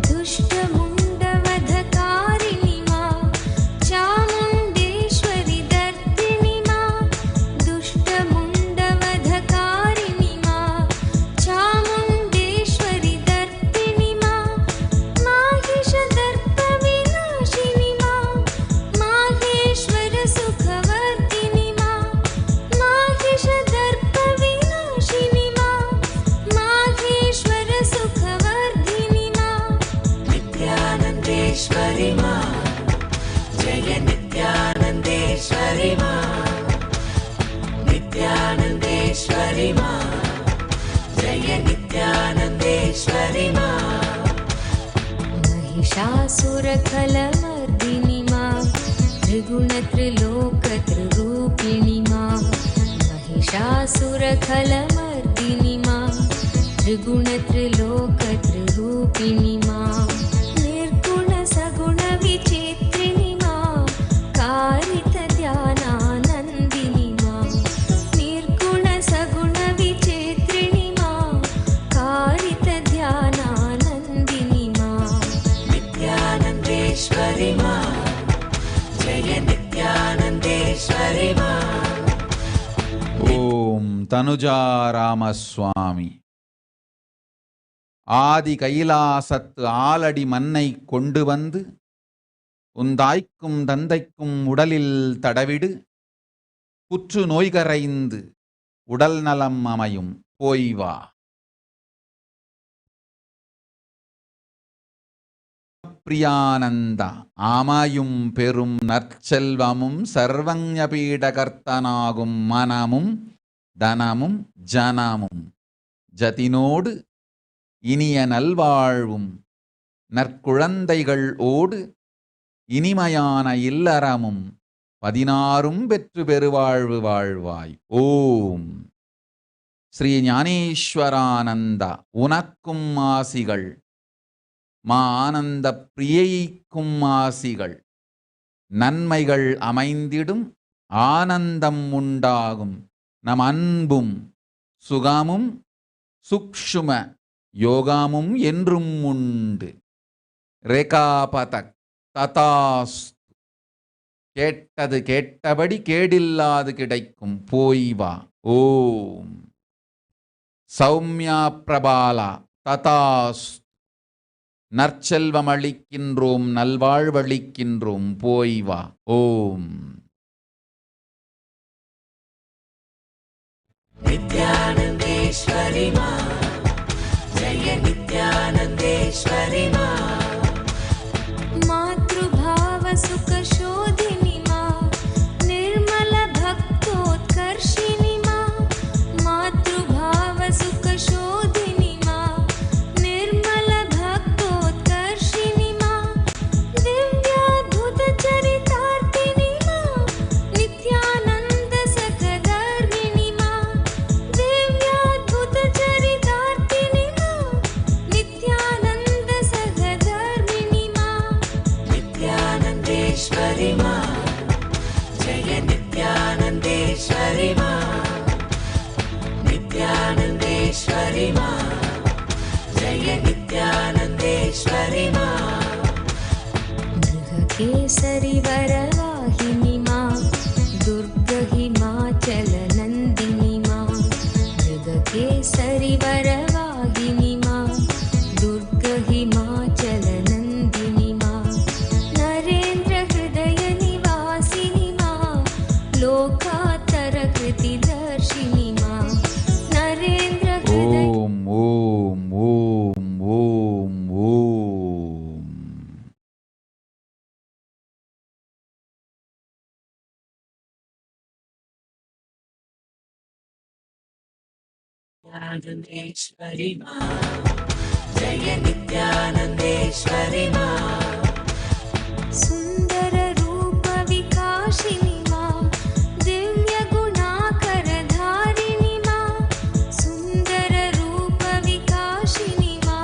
दुष्टमुण्डवधकारिणि मा चामुण्डेश्वरि दर्दिनि मा दुष्टमुण्डवधकारिणि मा चामुण्डेश्वरि दर्दिनि मा माहिषदर्पविनाशिनि मा माहेश्वरसुखवर्धिनि मा माहिषदर्पविनाशिनि मा माहेश्वरसुखवर्धिनि मा नित्यानन्देश्वरि मा जय नित्यानन्देश्वरि मा नित्यानन्देश्वरि मा जय नित्यानन्देश्वरि मा महिषासुरखलमर्दिनि मा त्रिगुणत्रिलोकत्रिरूपिणि मा महिषासुरखलमर्दिनि मा त्रिगुणत्रिलोकत्रिरूपिणि मा निर्गुणसगुणविचित्रिणि मा कारितध्यानानन्दिनि मा निर्गुणसगुणविचित्रिणि मा कारितध्यानानन्दिनि मा नित्यानन्देश्वरि मा जय नित्यानन्देश्वरि मा ஓம் தனுஜா ராமசுவாமி. ஆதி கைலாசத்து ஆலடி மண்ணை கொண்டு வந்து உந்தாய்க்கும் தந்தைக்கும் உடலில் தடவிடு, புற்று நோய்கரைந்து உடல் நலம் அமையும் போய் வா. பிரியானந்தா அமையும் பெரும் நற்செல்வமும் சர்வஞபீடகர்த்தனாகும் மனமும் தனமும் ஜனமும் ஜதினோடு இனிய நல்வாழ்வும் நற்குழந்தைகள் ஓடு இனிமையான இல்லறமும் 16 பெற்று பெருவாழ்வு வாழ்வாய். ஓம் ஸ்ரீ ஞானேஸ்வரானந்தா உனக்கும் ஆசிகள், மா ஆனந்த பிரியைக்கும் ஆசிகள். நன்மைகள் அமைந்திடும், ஆனந்தம் உண்டாகும், நம் அன்பும் சுகமும் சுக்ஷும யோகமும் என்றும் உண்டு. ரேகாபதக் ததாஸ். கேட்டது கேட்டபடி கேடில்லாது கிடைக்கும் போய் வா. ஓம் சௌமியா பிரபாலா ததாஸ். நற்செல்வம் அளிக்கின்றோம், நல்வாழ்வளிக்கின்றோம் போய் வா. ஓம் नित्यानन्देश्वरि मा जय नित्यानन्देश्वरि मा मातृभाव सुख शोधिनि मा निर्मल भक्तोत्कर्षिणि मा मातृभाव सुख शोधिनि मा निर्मल भक्तोत्कर्षिणि मा दिव्याद्भुत चरितार्थिनि मा नित्यानन्द सखधर्मिणि मा दिव्याद्भुत चरितार्थिनि मा नित्यानन्द सखधर्मिणि मा नित्यानन्देश्वरि मा जय नित्यानन्देश्वरि मा नित्यानन्देश्वरि मा जय नित्यानन्देश्वरि मा मृगकेसरि वरवाहिनि मा दुर्गहिमाचलनन्दिनि मा मृगकेसरि वरवाहिनि मा दुर्गहिमाचलनन्दिनि मा नरेन्द्र हृदय निवासिनि मा लोकात्तरकृतिदर्शिनि मा नरेन्द्र हृदय ஓம் ஓம் ஓம் ஓம் ஓம். नित्यानन्देश्वरि मा जय नित्यानन्देश्वरि मा सुन्दर रूप विकासिनि मा दिव्य गुणाकरधारिणि मा सुन्दर रूप विकासिनि मा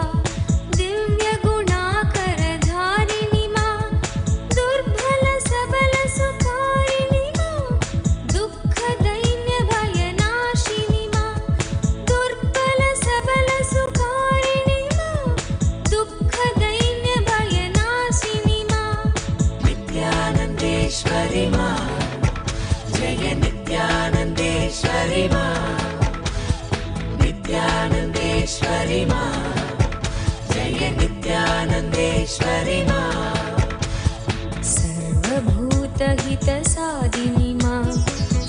दिव्य गुणाकरधारिणि मा दुर्बल सबल सुकारिणि मा दुःख दैन्य भयनाशिनि मा दुर्बल सबल सुकारिणि मा दुःख दैन्य भयनाशिनि मा नित्यानन्देश्वरि मा जय नित्यानन्देश्वरि मा नित्यानन्देश्वरि मा जय नित्यानन्देश्वरि मा सर्वभूतहितसाधिनि मा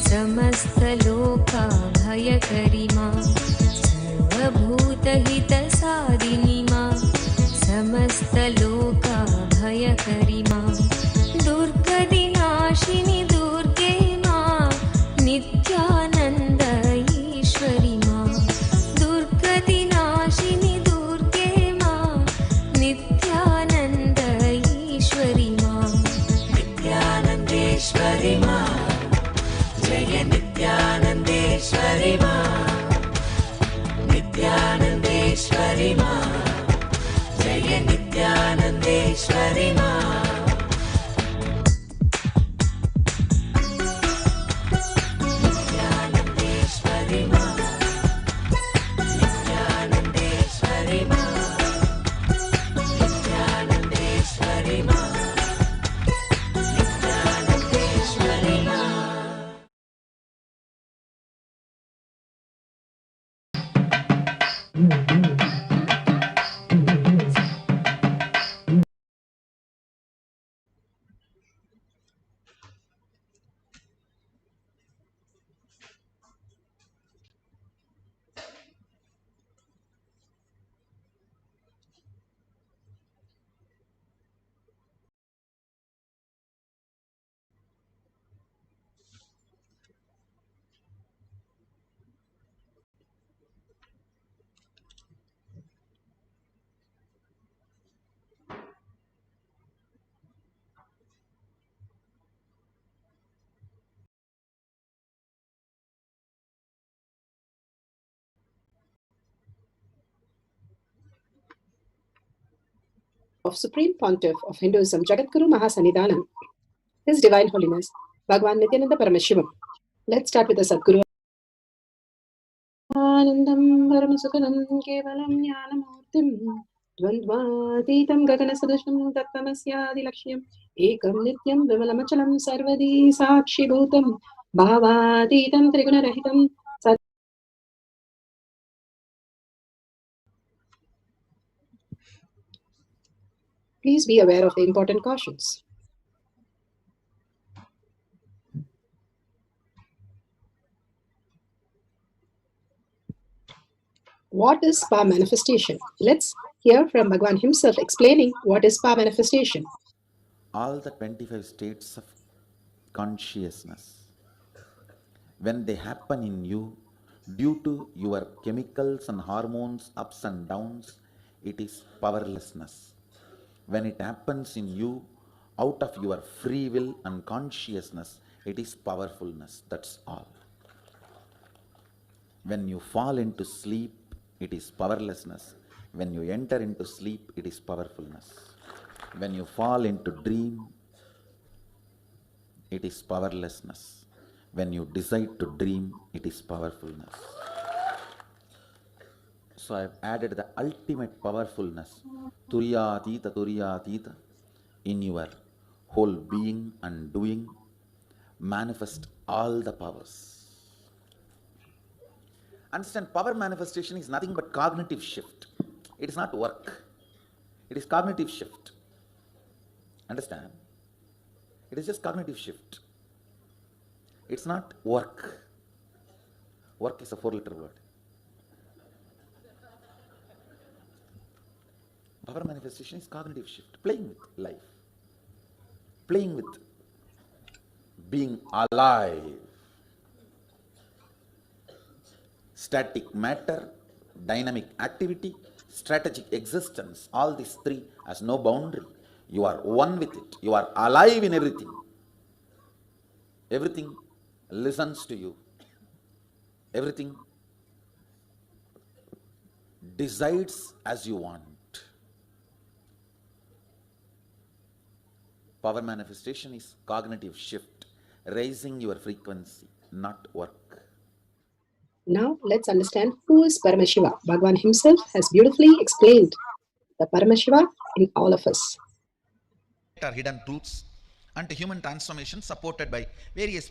समस्तलोकाभयकरि मा सर्वभूतहितसाधिनि मा समस्तलोकाभयकरि मा दुर्गतिनाशिनि दुर्गे मा नित्यानन्द ईश्वरि मा दुर्गतिनाशिनि दुर्गे मा नित्यानन्द ईश्वरि मा नित्यानन्देश्वरि मा जय नित्यानन्देश्वरि मा नित्यानन्देश्वरि मा जय नित्यानन्देश्वरि मा नित्यानन्देश्वरि मा नित्यानन्देश्वरि मा नित्यानन्देश्वरि मा नित्यानन्देश्वरि मा of Supreme Pontiff of Hinduism, Jagadguru Mahasannidhanam, His Divine Holiness, Bhagavan Nityananda Paramashivam. Let's start with the Sadguru. Anandam Paramasukhanam Kevalam Jnanamurtim Dvandvatītam Gaganasadasham Tattvamasyaadilakshmyam Ekam Nityam Vimalamachalam Sarvadi Sakshibhutam Bhavatītam Trigunarahitam Sat. Please be aware of the important cautions. What is power manifestation? Let's hear from Bhagwan himself explaining what is power manifestation. All the 25 states of consciousness, when they happen in you due to your chemicals and hormones ups and downs, it is powerlessness. When it happens in you out of your free will and consciousness, it is powerfulness. That's all. When you fall into sleep, it is powerlessness. When you enter into sleep, it is powerfulness. When you fall into dream, it is powerlessness. When you decide to dream, it is powerfulness. So I have added the ultimate powerfulness, Turiyatita, in your whole being and doing. Manifest all the powers. Understand, power manifestation is nothing but cognitive shift. It is not work. It is cognitive shift. Understand? It is just cognitive shift. It's not work. Work is a 4-letter word. Power manifestation is cognitive shift. Playing with life. Playing with being alive. Static matter, dynamic activity, strategic existence, all these three has no boundary. You are one with it. You are alive in everything. Everything listens to you. Everything decides as you want. Power manifestation is cognitive shift, raising your frequency, not work. Now let's understand who is Paramashiva. Bhagwan himself has beautifully explained the Paramashiva in all of us. Are hidden truths and human transformation supported by various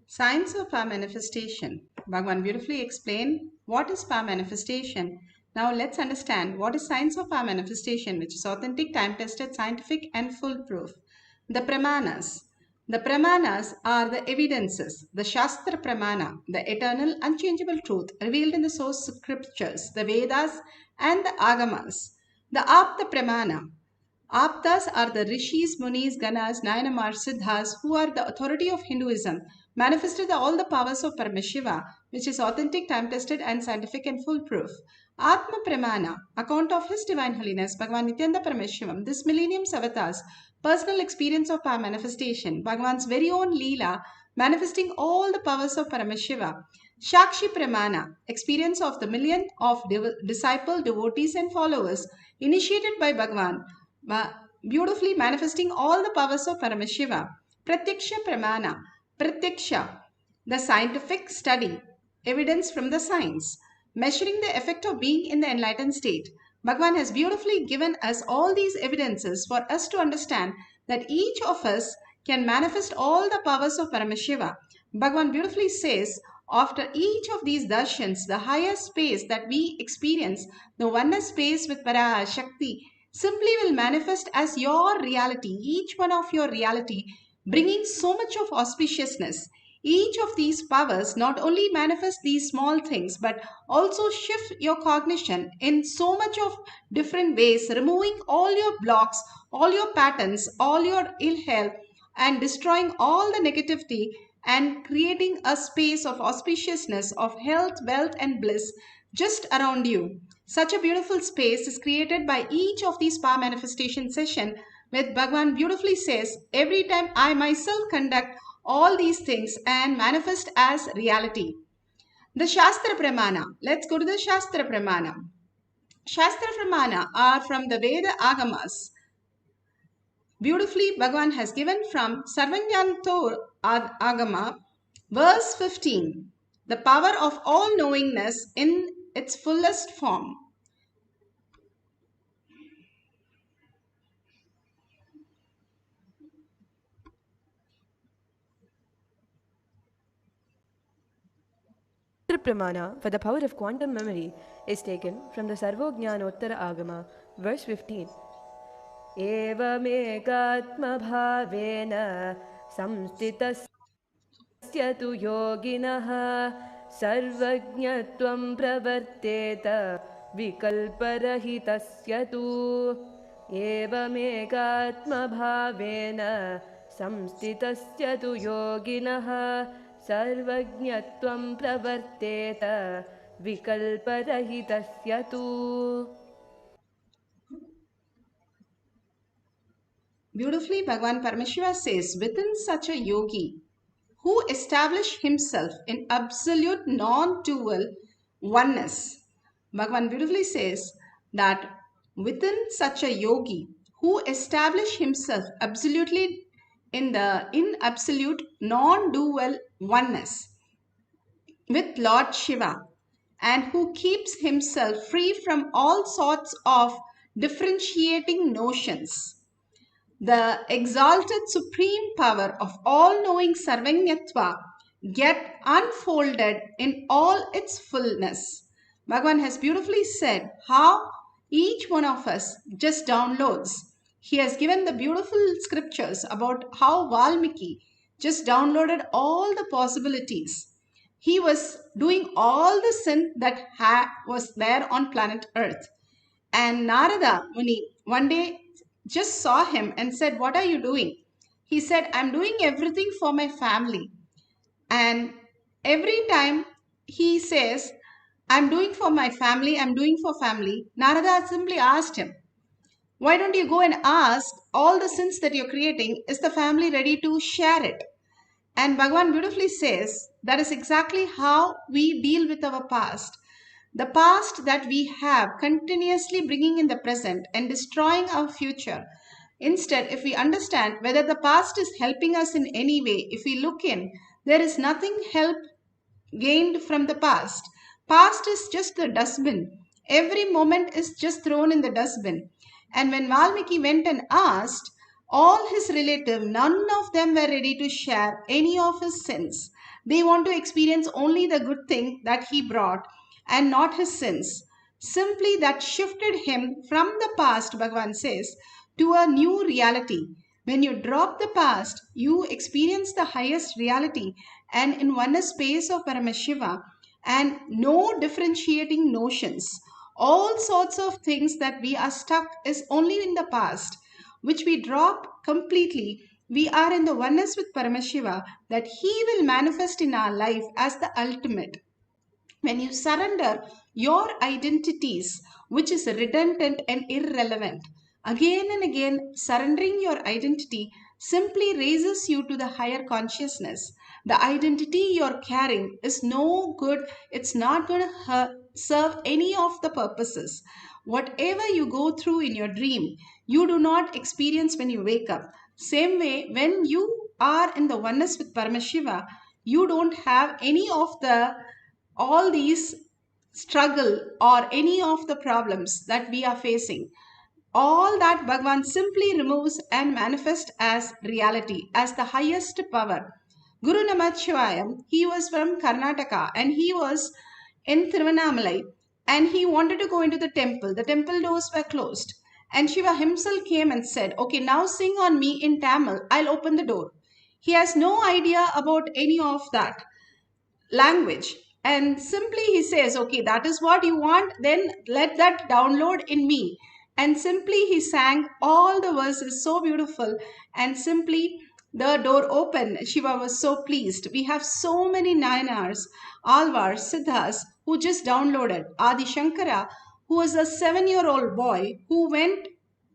Science of power manifestation. Bhagwan beautifully explained what is power manifestation. Now let's understand what is science of power manifestation, which is authentic, time-tested, scientific and foolproof. The Pramanas. The Pramanas are the evidences, the Shastra Pramana, the eternal, unchangeable truth revealed in the source scriptures, the Vedas and the Agamas. The Apta Pramana. Aptas are the rishis, munis, ganas, nayanamar, siddhas, who are the authority of Hinduism, manifested all the powers of Paramashiva, which is authentic, time-tested and scientific and foolproof. Atma Pramana, account of His Divine Holiness, Bhagavan Nityananda Paramashivam, this millennium's avatars, personal experience of power manifestation, Bhagavan's very own Leela, manifesting all the powers of Paramashiva. Shakshi Pramana, experience of the million of disciple, devotees and followers, initiated by Bhagavan, beautifully manifesting all the powers of Paramashiva. Pratyaksha Pramana, Pratyaksha, the scientific study, evidence from the science, measuring the effect of being in the enlightened state. Bhagavan has beautifully given us all these evidences for us to understand that each of us can manifest all the powers of Paramashiva. Bhagavan beautifully says, after each of these darshans, the higher space that we experience, the oneness space with Parashakti, simply will manifest as your reality, each one of your reality, bringing so much of auspiciousness. Each of these powers not only manifest these small things, but also shift your cognition in so much of different ways, removing all your blocks, all your patterns, all your ill health, and destroying all the negativity and creating a space of auspiciousness, of health, wealth, and bliss just around you. Such a beautiful space is created by each of these power manifestation sessions, with Bhagavan beautifully says, every time I myself conduct all these things and manifest as reality. The Shastra Pramana. Let's go to the Shastra Pramana. Shastra Pramana are from the Veda Agamas. Beautifully, Bhagavan has given from Sarvajnanto Agama, verse 15, the power of all knowingness in its fullest form. Pramana for the power of quantum memory is taken from the Sarvojnanottara Agama, verse 15. एवमेकात्मभावेन संस्थितस्य तु योगिनः सर्वज्ञत्वं प्रवर्तेत विकल्परहितस्य तु एवमेकात्मभावेन संस्थितस्य तु योगिनः सर्वज्ञत्वं प्रवर्तेत विकल्परहितस्य तु. Beautifully, Bhagavan Parameshiva says, within such a yogi who established himself in absolute non-dual oneness, Bhagavan beautifully says that within such a yogi who established himself absolutely in absolute non-dual oneness with Lord Shiva, and who keeps himself free from all sorts of differentiating notions, the exalted supreme power of all-knowing Sarvanyatva get unfolded in all its fullness. Bhagavan has beautifully said how each one of us just downloads. He has given the beautiful scriptures about how Valmiki just downloaded all the possibilities. He was doing all the sin that was there on planet Earth. And Narada Muni one day just saw him and said, "What are you doing?" He said, "I'm doing everything for my family." And every time he says, "I'm doing for my family, I'm doing for family," Narada simply asked him, "Why don't you go and ask all the sins that you're creating, is the family ready to share it?" And Bhagavan beautifully says that is exactly how we deal with our past. The past that we have continuously bringing in the present and destroying our future. Instead, if we understand whether the past is helping us in any way, if we look in, there is nothing help gained from the past. Past is just the dustbin. Every moment is just thrown in the dustbin. And when Valmiki went and asked, all his relatives, none of them were ready to share any of his sins. They want to experience only the good thing that he brought and not his sins. Simply that shifted him from the past, Bhagavan says, to a new reality. When you drop the past, you experience the highest reality and in one space of Paramashiva and no differentiating notions. All sorts of things that we are stuck is only in the past, which we drop completely. We are in the oneness with Paramashiva that he will manifest in our life as the ultimate. When you surrender your identities, which is redundant and irrelevant, again and again surrendering your identity simply raises you to the higher consciousness. The identity you're carrying is no good. It's not going to serve any of the purposes. Whatever you go through in your dream, you do not experience when you wake up. Same way, when you are in the oneness with Paramashiva, you don't have any of all these struggle or any of the problems that we are facing. All that Bhagavan simply removes and manifests as reality, as the highest power. Guru Namachivayam, he was from Karnataka and he was in Tiruvannamalai and he wanted to go into the temple. The temple doors were closed and Shiva himself came and said, "Okay, now sing on me in Tamil, I'll open the door." He has no idea about any of that language. And simply he says, "Okay, that is what you want, then let that download in me." And simply he sang all the verses so beautiful and simply the door opened. Shiva was so pleased. We have so many Nayanars, Alvars, Siddhas who just downloaded. Adi Shankara, who was a 7-year-old boy who went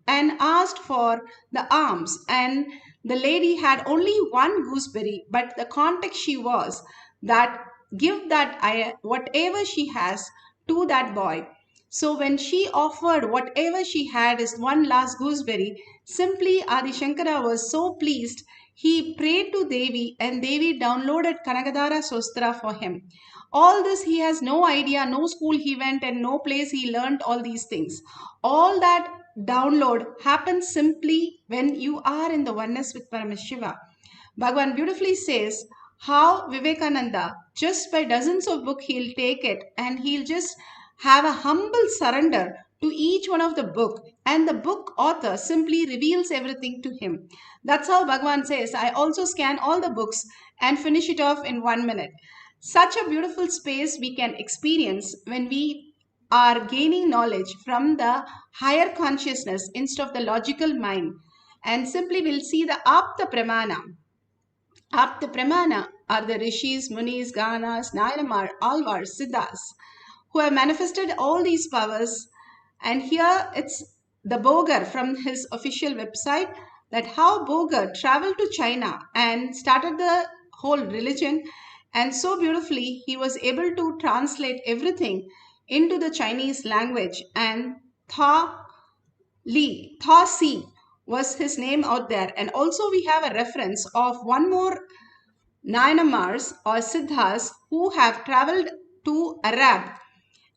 and asked for the alms, and the lady had only one gooseberry, but the context she was that give that whatever she has to that boy. So when she offered whatever she had is one last gooseberry, simply Adi Shankara was so pleased. He prayed to Devi and Devi downloaded Kanagadhara Sostra for him. All this he has no idea, no school he went and no place he learned all these things. All that download happens simply when you are in the oneness with Paramashiva. Bhagavan beautifully says how Vivekananda, just by dozens of books, he'll take it and he'll just have a humble surrender to each one of the book, and the book author simply reveals everything to him. That's how Bhagavan says, I also scan all the books and finish it off in 1 minute. Such a beautiful space we can experience when we are gaining knowledge from the higher consciousness instead of the logical mind, and simply we'll see the Apta Pramana. Apta Pramana are the rishis, munis, ganas, nayanamar, alvars, siddhas who have manifested all these powers. And here it's the Bogar from his official website, that how Bogar traveled to China and started the whole religion, and so beautifully he was able to translate everything into the Chinese language. And Tha Si was his name out there. And also we have a reference of one more Nayanamars or Siddhas who have traveled to Arab,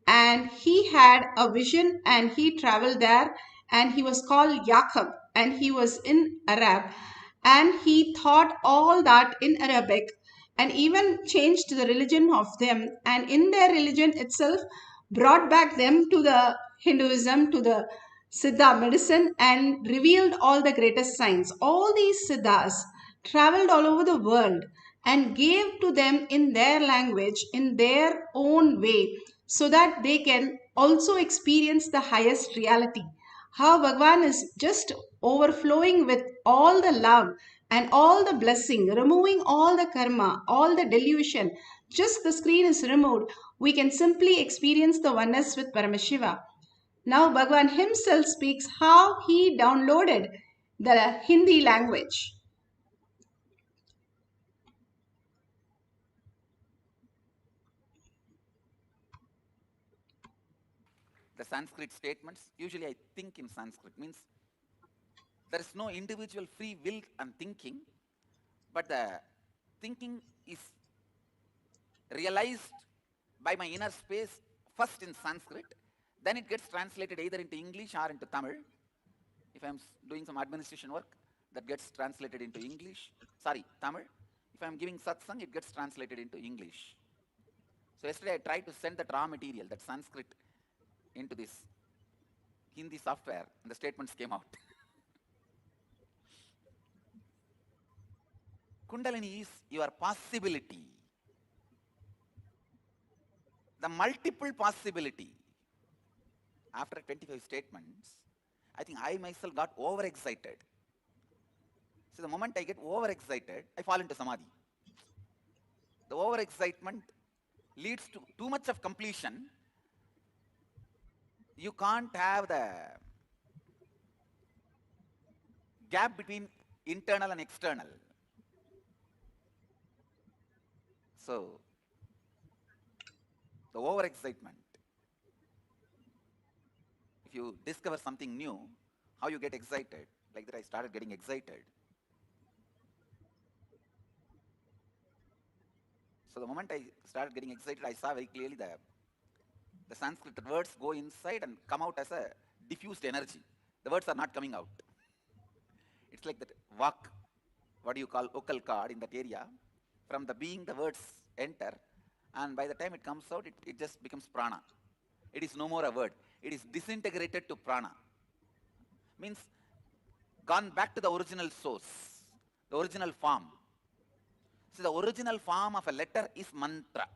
and he had a vision and he traveled there, and he was called Yaqub, and he was in Arab, and he taught all that in Arabic and even changed the religion of them, and in their religion itself brought back them to the Hinduism, to the Siddha medicine, and revealed all the greatest science. All these Siddhas traveled all over the world and gave to them in their language, in their own way, so that they can also experience the highest reality. How Bhagavan is just overflowing with all the love and all the blessing, removing all the karma, all the delusion. Just the screen is removed, we can simply experience the oneness with Paramashiva. Now Bhagavan himself speaks how he downloaded the Hindi language. The Sanskrit statements, usually I think in Sanskrit, means there is no individual free will and thinking, but the thinking is realized by my inner space first in Sanskrit, then it gets translated either into English or into Tamil. If I'm doing some administration work, that gets translated into Tamil. If I'm giving satsang, it gets translated into English. So yesterday I tried to send that raw material, that Sanskrit, into this Hindi software, and the statements came out. Kundalini is your possibility, the multiple possibility. After 25 statements, I think I myself got overexcited. So the moment I get overexcited, I fall into samadhi. The overexcitement leads to too much of completion. You can't have the gap between internal and external. So, the overexcitement. If you discover something new, how you get excited? Like that I started getting excited. So the moment I started getting excited, I saw very clearly the Sanskrit words go inside and come out as a diffused energy. The words are not coming out. It's like that vak, what do you call vocal cord in that area. From the being, the words enter, and by the time it comes out, it just becomes prana. It is no more a word. It is disintegrated to prana. Means gone back to the original source, the original form. So the original form of a letter is mantra.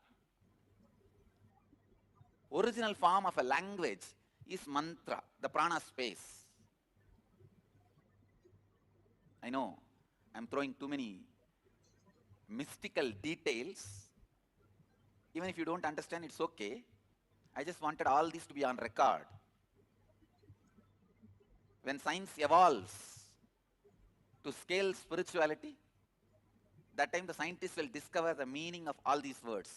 Original form of a language is mantra, the prana space. I know I'm throwing too many mystical details. Even if you don't understand, it's okay. I just wanted all this to be on record. When science evolves to scale spirituality, that time the scientists will discover the meaning of all these words.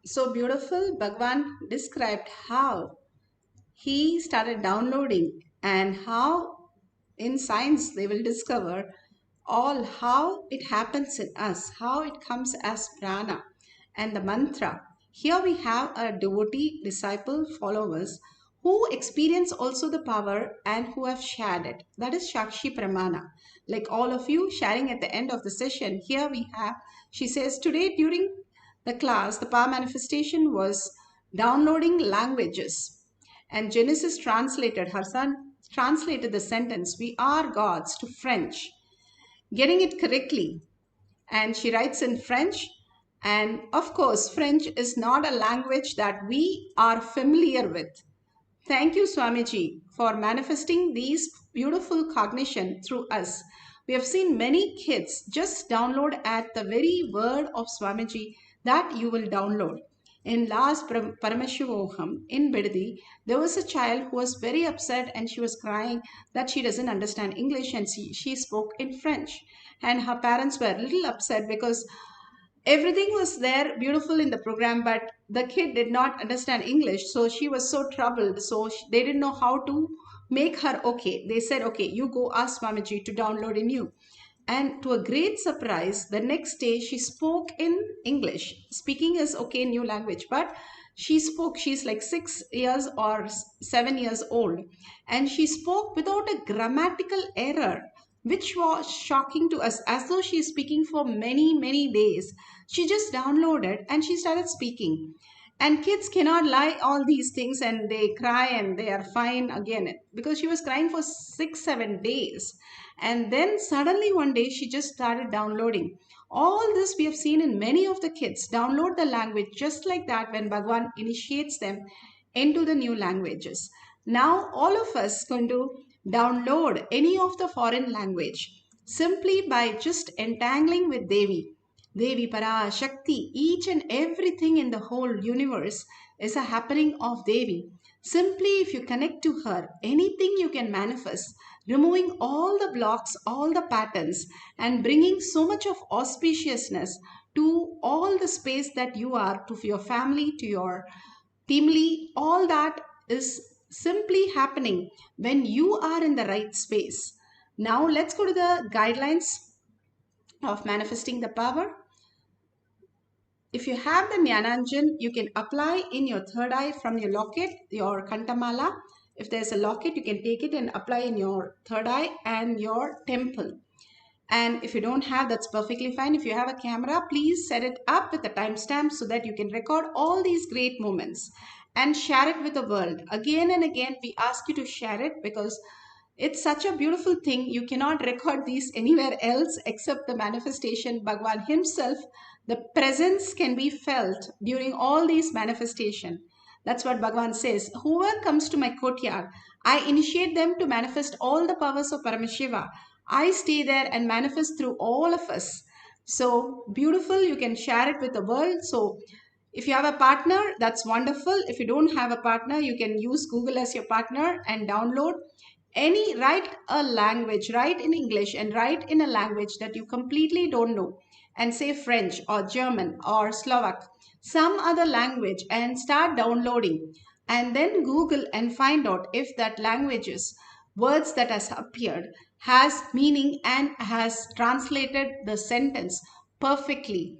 So beautiful, Bhagavan described how he started downloading, and how in science they will discover all how it happens in us, how it comes as prana and the mantra. Here we have a devotee, disciple, followers who experience also the power and who have shared it. That is Shakshi Pramana. Like all of you sharing at the end of the session, here we have, she says, today during the class, the power manifestation was downloading languages. And Genesis translated, her son translated the sentence, "We are gods," to French, getting it correctly. And she writes in French. And of course, French is not a language that we are familiar with. Thank you, Swamiji, for manifesting these beautiful cognition through us. We have seen many kids just download at the very word of Swamiji that you will download. In last Paramashivoham in Bidadi, there was a child who was very upset and she was crying that she doesn't understand English and she spoke in French. And her parents were a little upset because everything was there beautiful in the program, but the kid did not understand English, so she was so troubled. So they didn't know how to make her okay. They said, okay, you go ask Swamiji to download in you. And to a great surprise, the next day she spoke in English. Speaking is okay, new language, but she spoke. She's like 6 years or 7 years old, and she spoke without a grammatical error, which was shocking to us, as though she is speaking for many days. She just downloaded and she started speaking. And kids cannot lie all these things and they cry and they are fine again, because she was crying for 6-7 days. And then suddenly one day she just started downloading. All this we have seen in many of the kids download the language just like that when Bhagwan initiates them into the new languages. Now all of us going to download any of the foreign language simply by just entangling with Devi. Devi, Parashakti, each and everything in the whole universe is a happening of Devi. Simply if you connect to her, anything you can manifest, removing all the blocks, all the patterns, and bringing so much of auspiciousness to all the space that you are, to your family, to your teamly, all that is simply happening when you are in the right space. Now let's go to the guidelines of manifesting the power. If you have the Jnananjan, you can apply in your third eye from your locket, your Kantamala. If there's a locket, you can take it and apply in your third eye and your temple. And if you don't have, that's perfectly fine. If you have a camera, please set it up with a timestamp so that you can record all these great moments and share it with the world. Again and again, we ask you to share it because it's such a beautiful thing. You cannot record these anywhere else except the manifestation. Bhagwan himself, the presence can be felt during all these manifestation. That's what Bhagwan says. Whoever comes to my courtyard, I initiate them to manifest all the powers of Paramashiva. I stay there and manifest through all of us. So beautiful, you can share it with the world. So if you have a partner, that's wonderful. If you don't have a partner, you can use Google as your partner and download any, write a language, write in English and write in a language that you completely don't know, and say French or German or Slovak, some other language, and start downloading. And then Google and find out if that language's words that has appeared has meaning and has translated the sentence perfectly.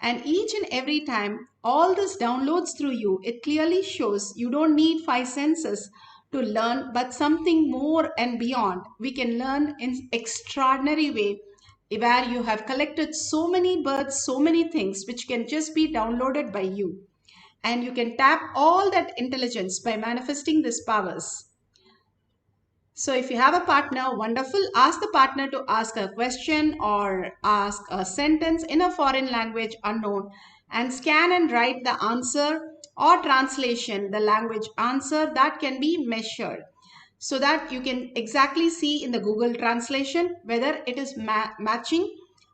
And each and every time all this downloads through you, it clearly shows you don't need 5 senses to learn, but something more and beyond. We can learn in extraordinary way, where you have collected so many birds, so many things which can just be downloaded by you. And you can tap all that intelligence by manifesting these powers. So if you have a partner, wonderful. Ask the partner to ask a question or ask a sentence in a foreign language unknown, and scan and write the answer or translation, the language answer that can be measured, so that you can exactly see in the Google translation whether it is matching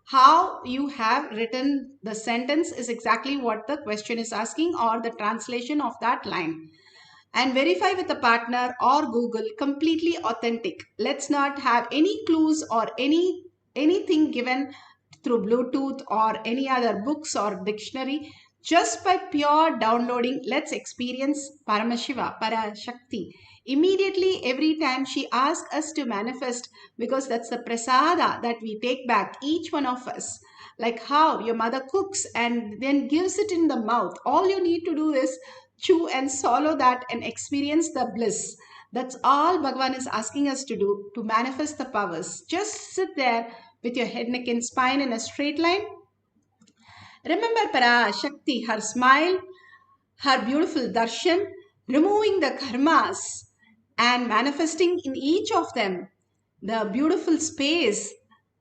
how you have written the sentence is exactly what the question is asking, or the translation of that line. And verify with a partner or Google completely authentic. Let's not have any clues or anything given through Bluetooth or any other books or dictionary. Just by pure downloading, let's experience Paramashiva, Parashakti. Immediately, every time she asks us to manifest, because that's the prasada that we take back, each one of us. Like how your mother cooks and then gives it in the mouth. All you need to do is chew and swallow that and experience the bliss. That's all Bhagwan is asking us to do to manifest the powers. Just sit there with your head, neck and spine in a straight line Remember Parashakti, her smile, her beautiful darshan, removing the karmas and manifesting in each of them the beautiful space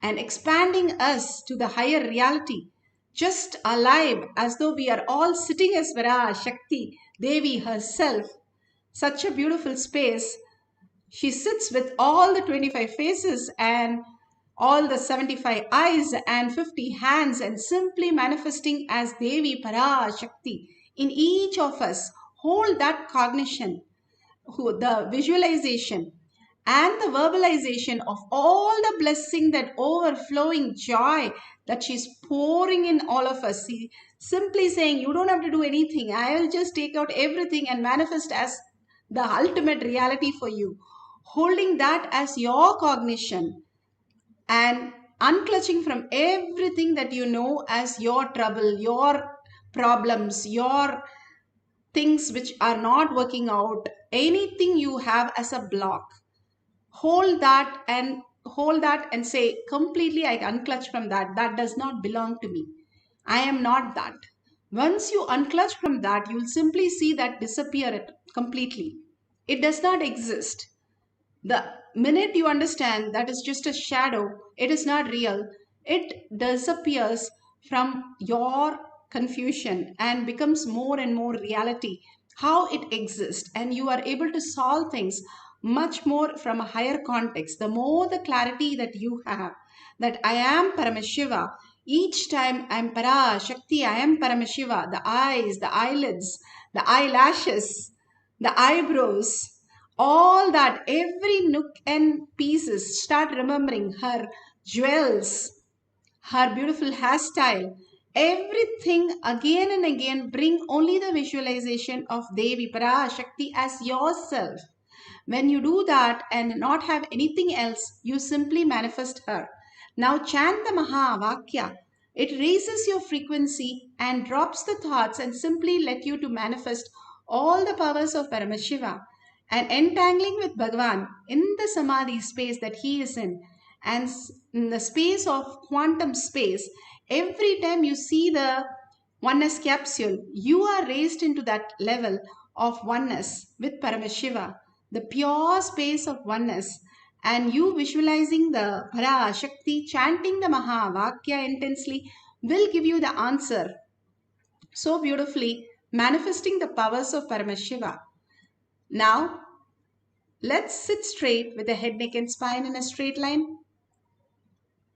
and expanding us to the higher reality, just alive as though we are all sitting as Parashakti Devi herself. Such a beautiful space. She sits with all the 25 faces and all the 75 eyes and 50 hands and simply manifesting as Devi Parashakti in each of us. Hold that cognition, the visualization and the verbalization of all the blessing, that overflowing joy that she's pouring in all of us. See, simply saying, you don't have to do anything. I will just take out everything and manifest as the ultimate reality for you. Holding that as your cognition and unclutching from everything that you know as your trouble, your problems, your things which are not working out, anything you have as a block. Hold that and say, completely I unclutch from that. That does not belong to me. I am not that. Once you unclutch from that, you will simply see that disappear completely. It does not exist. The minute you understand that is just a shadow, it is not real, it disappears from your confusion and becomes more and more reality, how it exists, and you are able to solve things much more from a higher context. The more the clarity that you have, that I am Paramashiva, each time I am Parashakti, I am Paramashiva, the eyes, the eyelids, the eyelashes, the eyebrows, all that, every nook and pieces, start remembering her jewels, her beautiful hairstyle, everything again and again. Bring only the visualization of Devi Parashakti as yourself. When you do that and not have anything else, you simply manifest her. Now chant the Mahavakya. It raises your frequency and drops the thoughts and simply let you to manifest all the powers of Paramashiva and entangling with Bhagavan in the Samadhi space that he is in, and in the space of quantum space. Every time you see the oneness capsule, you are raised into that level of oneness with Paramashiva, the pure space of oneness, and you visualizing the Parashakti, chanting the Mahavakya intensely will give you the answer so beautifully, manifesting the powers of Paramashiva. Now, let's sit straight with the head, neck and spine in a straight line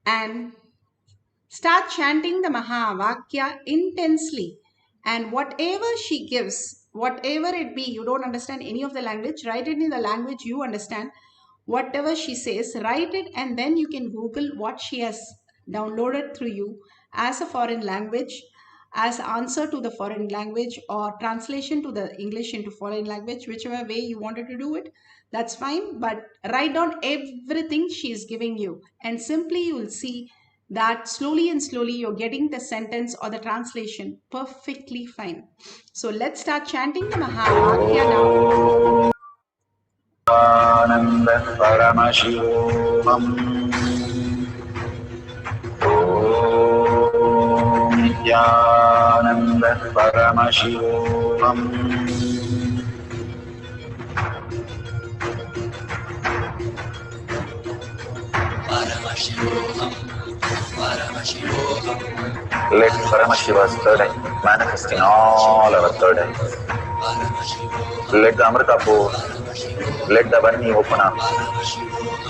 and start chanting the Mahavakya intensely. And whatever she gives, whatever it be, you don't understand any of the language, write it in the language you understand. Whatever she says, write it, and then you can Google what she has downloaded through you as a foreign language, as answer to the foreign language, or translation to the English into foreign language, whichever way you wanted to do it, that's fine. But write down everything she is giving you, and simply you will see that slowly and slowly you're getting the sentence or the translation perfectly fine. So let's start chanting the Mahavakya now. Ananda Paramashivam Om Nityananda Paramashivam Let Paramashiva's third eye manifest in all our third eyes. Let the Amrita pour, let the Varni open up,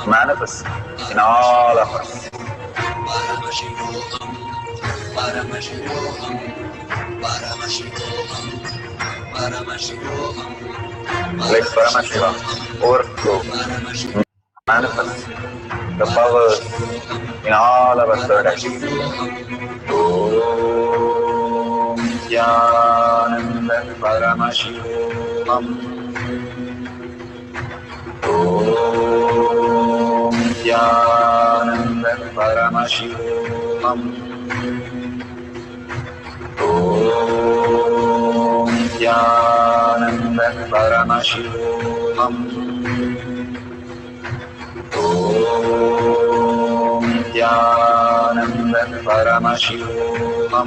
manifest in all of us. Let Paramashiva overflow, manifest the powers in all our third eyes. Om Nityananda Paramashivam Om Nityananda Paramashivam Om Nityananda Paramashivam Om Nityananda Paramashivam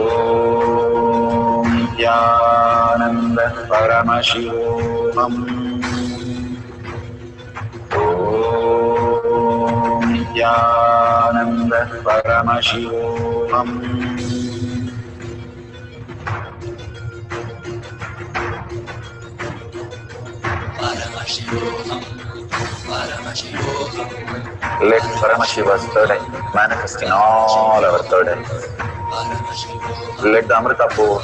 ॐ नित्यानन्द परमशिवोऽहम् ॐ नित्यानन्द परमशिवोऽहम् Let Paramashiva's third eye manifest in all our third eyes. Let the Amrita pour,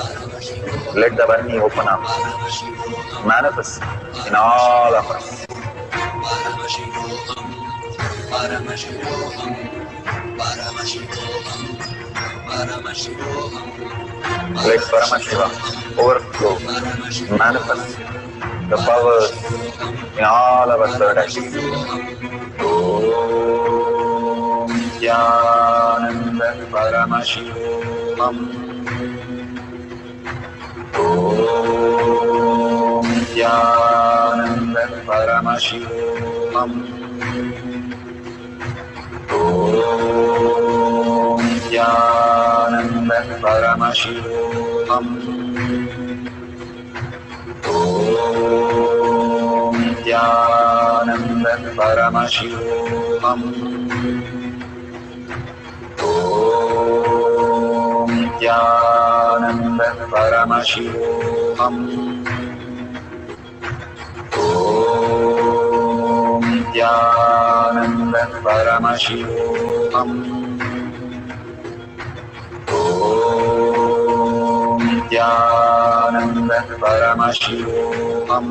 let the Varni open up, manifest in all of us. Let Paramashiva overflow, manifest the powers in all our third eyes. Om Nityananda Paramashivoham. Om Nityananda Paramashivoham. Om Nityananda Paramashivoham. Om Nityananda Paramashivoham. Om Nityananda Paramashivoham. Om Nityananda Paramashivoham. Om Nityananda Paramashivoham.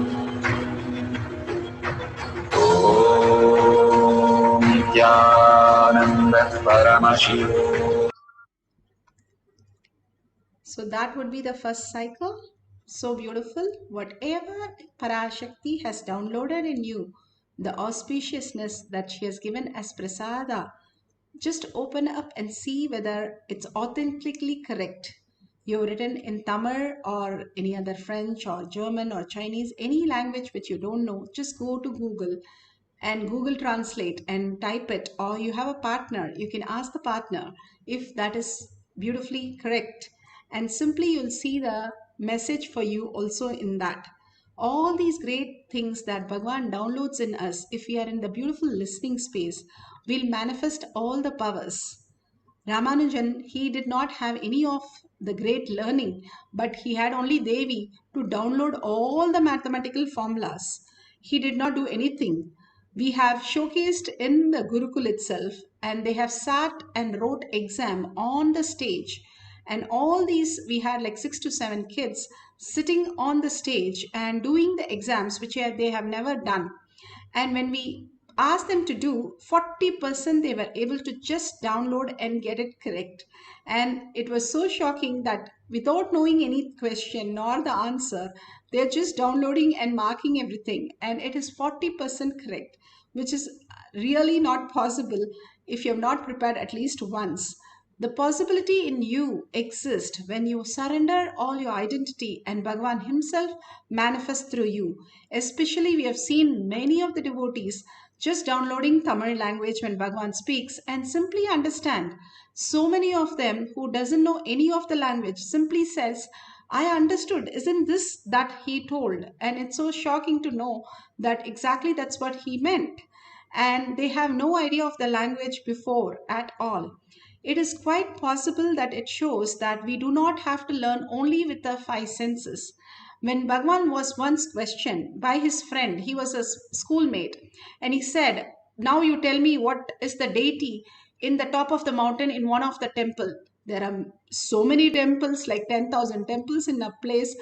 Om Nityananda Paramashivoham. So that would be the first cycle. So beautiful. Whatever Parashakti has downloaded in you, the auspiciousness that she has given as prasada, just open up and see whether it's authentically correct. You've written in Tamil or any other French or German or Chinese, any language which you don't know, just go to Google and Google Translate and type it, or you have a partner, you can ask the partner if that is beautifully correct, and simply you'll see the message for you also in that. All these great things that Bhagwan downloads in us, if we are in the beautiful listening space, will manifest all the powers. Ramanujan, he did not have any of the great learning, but he had only Devi to download all the mathematical formulas. He did not do anything. We have showcased in the Gurukul itself, and they have sat and wrote exam on the stage. And all these, we had like 6 to 7 kids sitting on the stage and doing the exams, which they have never done. And when we asked them to do, 40% they were able to just download and get it correct. And it was so shocking that without knowing any question nor the answer, they're just downloading and marking everything. And it is 40% correct, which is really not possible if you have not prepared at least once. The possibility in you exists when you surrender all your identity and Bhagavan himself manifests through you. Especially we have seen many of the devotees just downloading Tamil language when Bhagavan speaks and simply understand. So many of them who doesn't know any of the language simply says, I understood, isn't this that he told? And it's so shocking to know that exactly that's what he meant. And they have no idea of the language before at all. It is quite possible that it shows that we do not have to learn only with the 5 senses. When Bhagwan was once questioned by his friend, he was a schoolmate, and he said, now you tell me what is the deity in the top of the mountain in one of the temple. There are so many temples, like 10,000 temples in a place,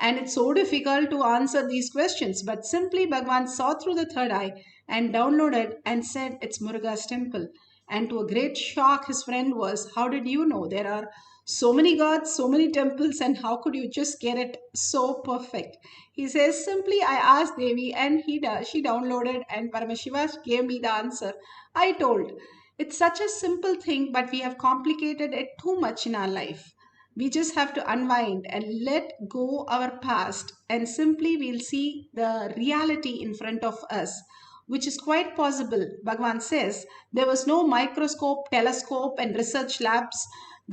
and it's so difficult to answer these questions. But simply Bhagwan saw through the third eye and downloaded and said it's Muruga's temple. And to a great shock, his friend was, how did you know? There are so many gods, so many temples, and how could you just get it so perfect? He says, simply I asked Devi and she downloaded and Paramashiva gave me the answer. I told. It's such a simple thing, but we have complicated it too much in our life. We just have to unwind and let go our past, and simply we'll see the reality in front of us, which is quite possible. Bhagavan says there was no microscope, telescope, and research labs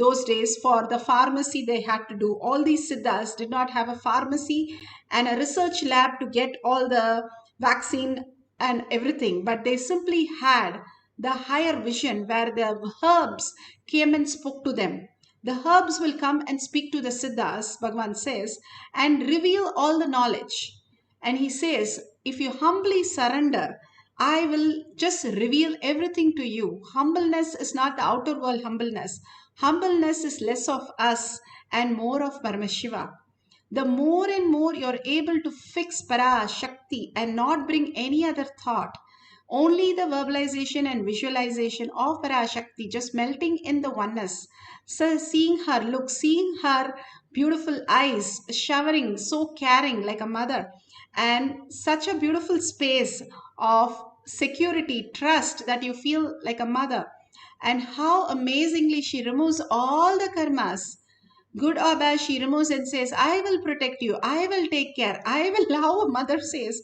those days for the pharmacy they had to do. All these siddhas did not have a pharmacy and a research lab to get all the vaccine and everything, but they simply had the higher vision where the herbs came and spoke to them. The herbs will come and speak to the siddhas, Bhagavan says, and reveal all the knowledge. And he says, if you humbly surrender, I will just reveal everything to you. Humbleness is not the outer world humbleness. Humbleness is less of us and more of Paramashiva. The more and more you're able to fix Parashakti and not bring any other thought, only the verbalization and visualization of Parashakti, just melting in the oneness. So seeing her look, seeing her beautiful eyes, showering, so caring like a mother, and such a beautiful space of security, trust that you feel like a mother, and how amazingly she removes all the karmas. Good or bad, she removes and says, I will protect you, I will take care, I will, how a mother says,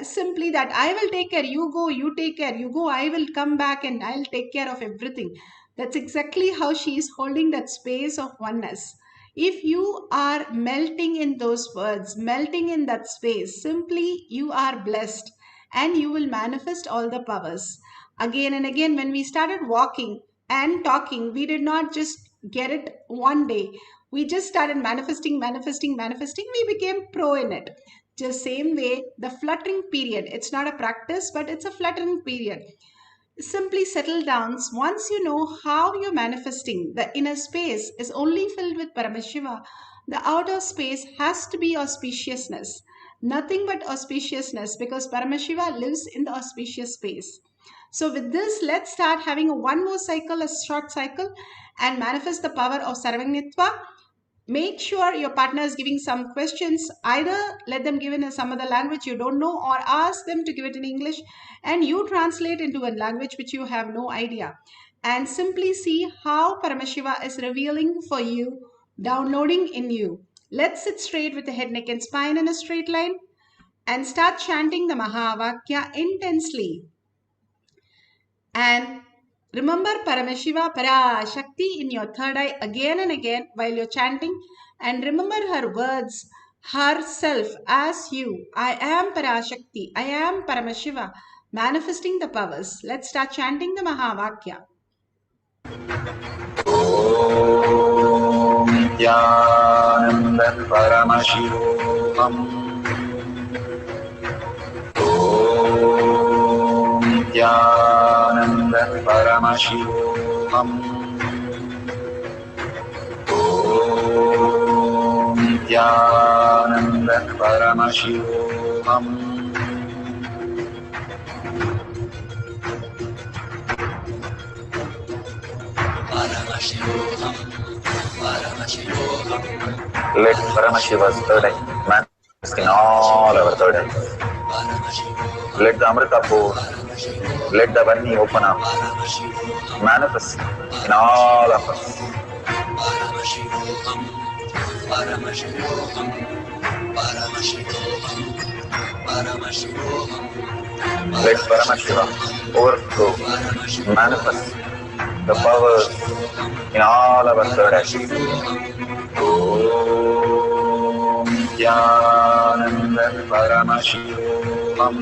simply that I will take care, you go, you take care, you go, I will come back and I'll take care of everything. That's exactly how she is holding that space of oneness. If you are melting in those words, melting in that space, simply you are blessed and you will manifest all the powers. Again and again, when we started walking and talking, we did not just get it one day. We just started manifesting, we became pro in it. Just same way, the fluttering period, it's not a practice, but it's a fluttering period. Simply settle down. Once you know how you're manifesting, the inner space is only filled with Paramashiva. The outer space has to be auspiciousness. Nothing but auspiciousness, because Paramashiva lives in the auspicious space. So with this, let's start having one more cycle, a short cycle, and manifest the power of Sarvangnitva. Make sure your partner is giving some questions. Either let them give in some other language you don't know, or ask them to give it in English, and you translate into a language which you have no idea. And simply see how Paramashiva is revealing for you, downloading in you. Let's sit straight with the head, neck, and spine in a straight line, and start chanting the Mahavakya intensely. And remember Paramashiva, Parashakti in your third eye again and again while you're chanting, and remember her words, herself as you. I am Parashakti, I am Paramashiva, manifesting the powers. Let's start chanting the Mahavakya. Om Nityananda Paramashivam. Om Nityananda Paramashivam. Om Nityananda Paramashivam. Let Paramashiva's third eye manifest in all our third eyes. Let the Amrita pour, let the Varni open up, manifest in all of us. Let Paramashiva overflow, manifest the powers in all our third eyes. Om Nityananda Paramashivam. Om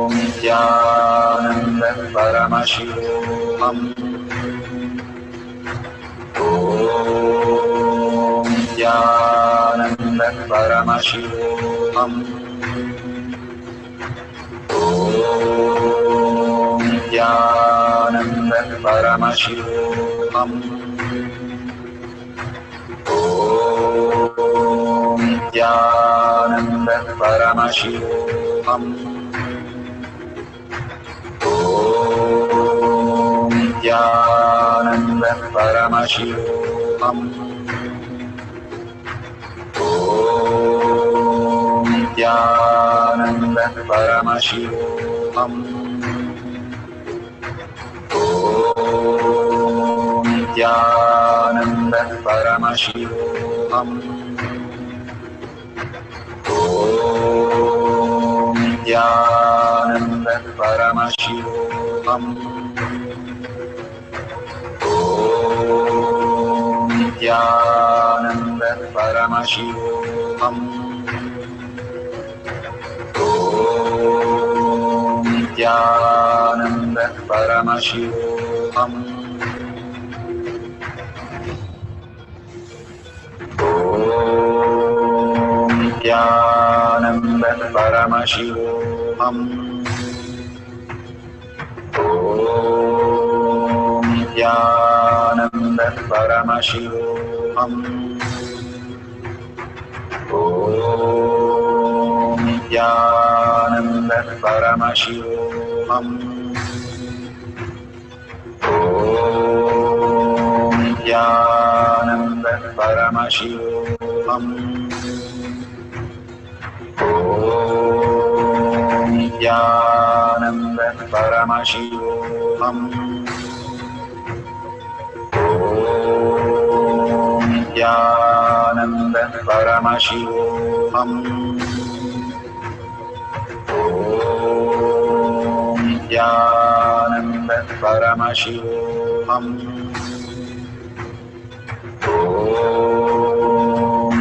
Nityananda Paramashivam. Om Nityananda Paramashivam. Om Nityananda Paramashivam. Om Nityananda Paramashivam. Om Nityananda Paramashivam. Om Nityananda Paramashivam. Om Nityananda Paramashivam. Om Nityananda Paramashivam. Nityanand परमशिवोऽहम् ॐ नित्यानंद परमशिवोऽहम् ॐ नित्यानंद परमशिवोऽहम् ॐ नित्यानंद परमशिवोऽहम् ॐ नित्यानंद परमशिवोऽहम् ॐ नित्यानंद परमशिवोऽहम् ॐ नित्यानंद परमशिवोऽहम् ॐ नित्यानंद परमशिवोऽहम् ॐ नित्यानंद परमशिवोऽहम् ॐ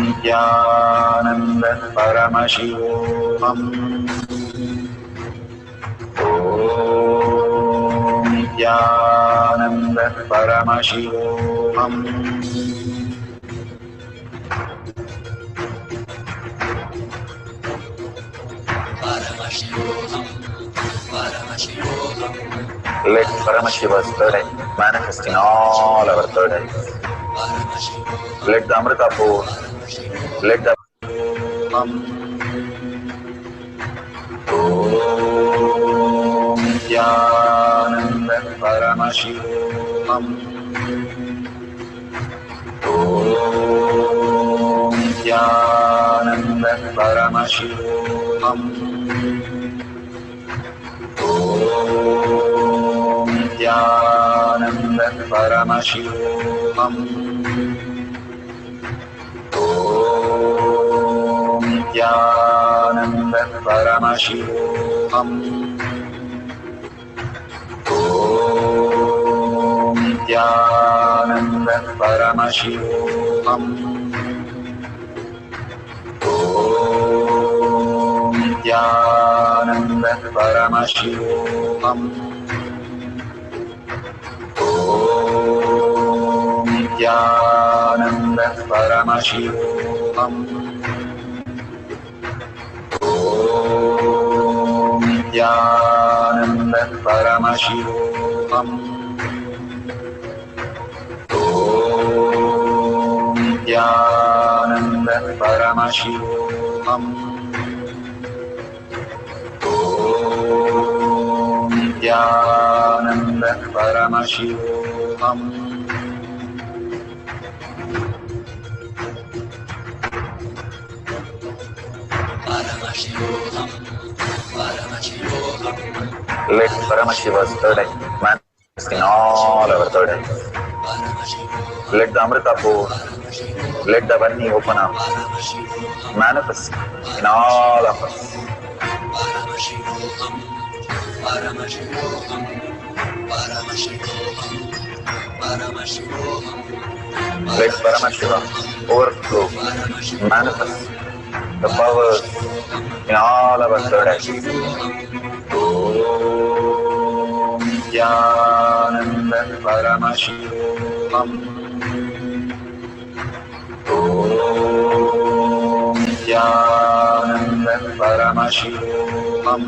नित्यानंद परमशिवोऽहम् ॐ नित्यानंद परमशिवोऽहम् Let Paramashiva's third eye manifest in all our third eyes. Let the Amrita pour, let the Om Nityananda Paramashivoham Om Nityananda Paramashivoham Om Nityananda Paramashivoham Om Nityananda Paramashivoham Om Nityananda Paramashivoham Om Nityananda Paramashivoham Om Nityananda Paramashivoham Om Nityananda Paramashivoham Om Nityananda Paramashivoham Om Nityananda Paramashivoham Let Paramashiva's third eye manifest in all our third eyes. Let the Amrita pour, let the Varni open up, manifest in all of us. Let Paramashiva overflow, manifest the powers in all our third eyes. Om Nityananda Paramashivoham Om Nityananda Paramashivoham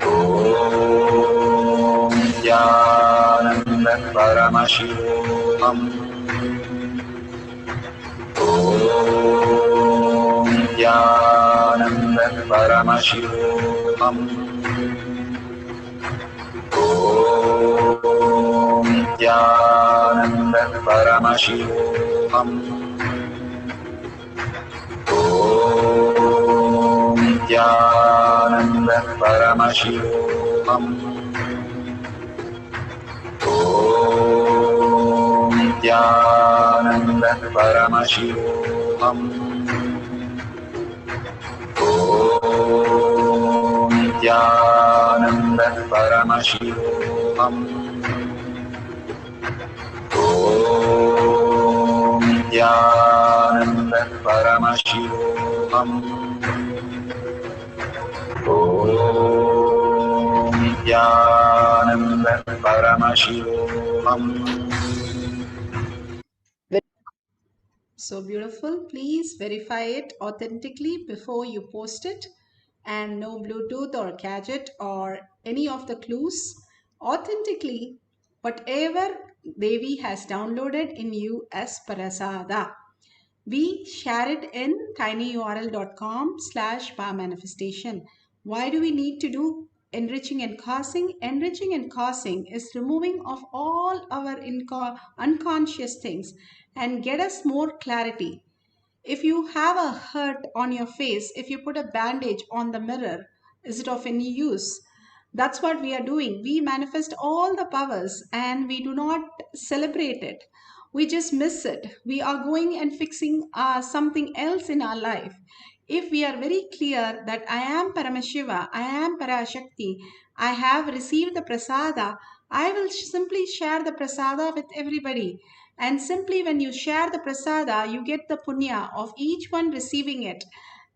Om Nityananda Paramashivoham Om Nityananda Paramashivoham Om Nityananda Paramashivoham Om Nityananda Paramashivoham Om Nityananda Paramashivoham Om Nityananda Paramashivoham Om ॐ नित्यानन्द परमशिवोऽहम् ॐ नित्यानन्द परमशिवोऽहम्. So beautiful. Please verify it authentically before you post it. And no Bluetooth or gadget or any of the clues. Authentically, whatever Devi has downloaded in you as Parasada. We share it in tinyurl.com/powermanifestation. Why do we need to do enriching and causing? Enriching and causing is removing of all our unconscious things and get us more clarity. If you have a hurt on your face, if you put a bandage on the mirror, is it of any use? That's what we are doing. We manifest all the powers and we do not celebrate it. We just miss it. We are going and fixing something else in our life. If we are very clear that I am Paramashiva, I am Parashakti, I have received the prasada, I will simply share the prasada with everybody. And simply when you share the prasada, you get the punya of each one receiving it.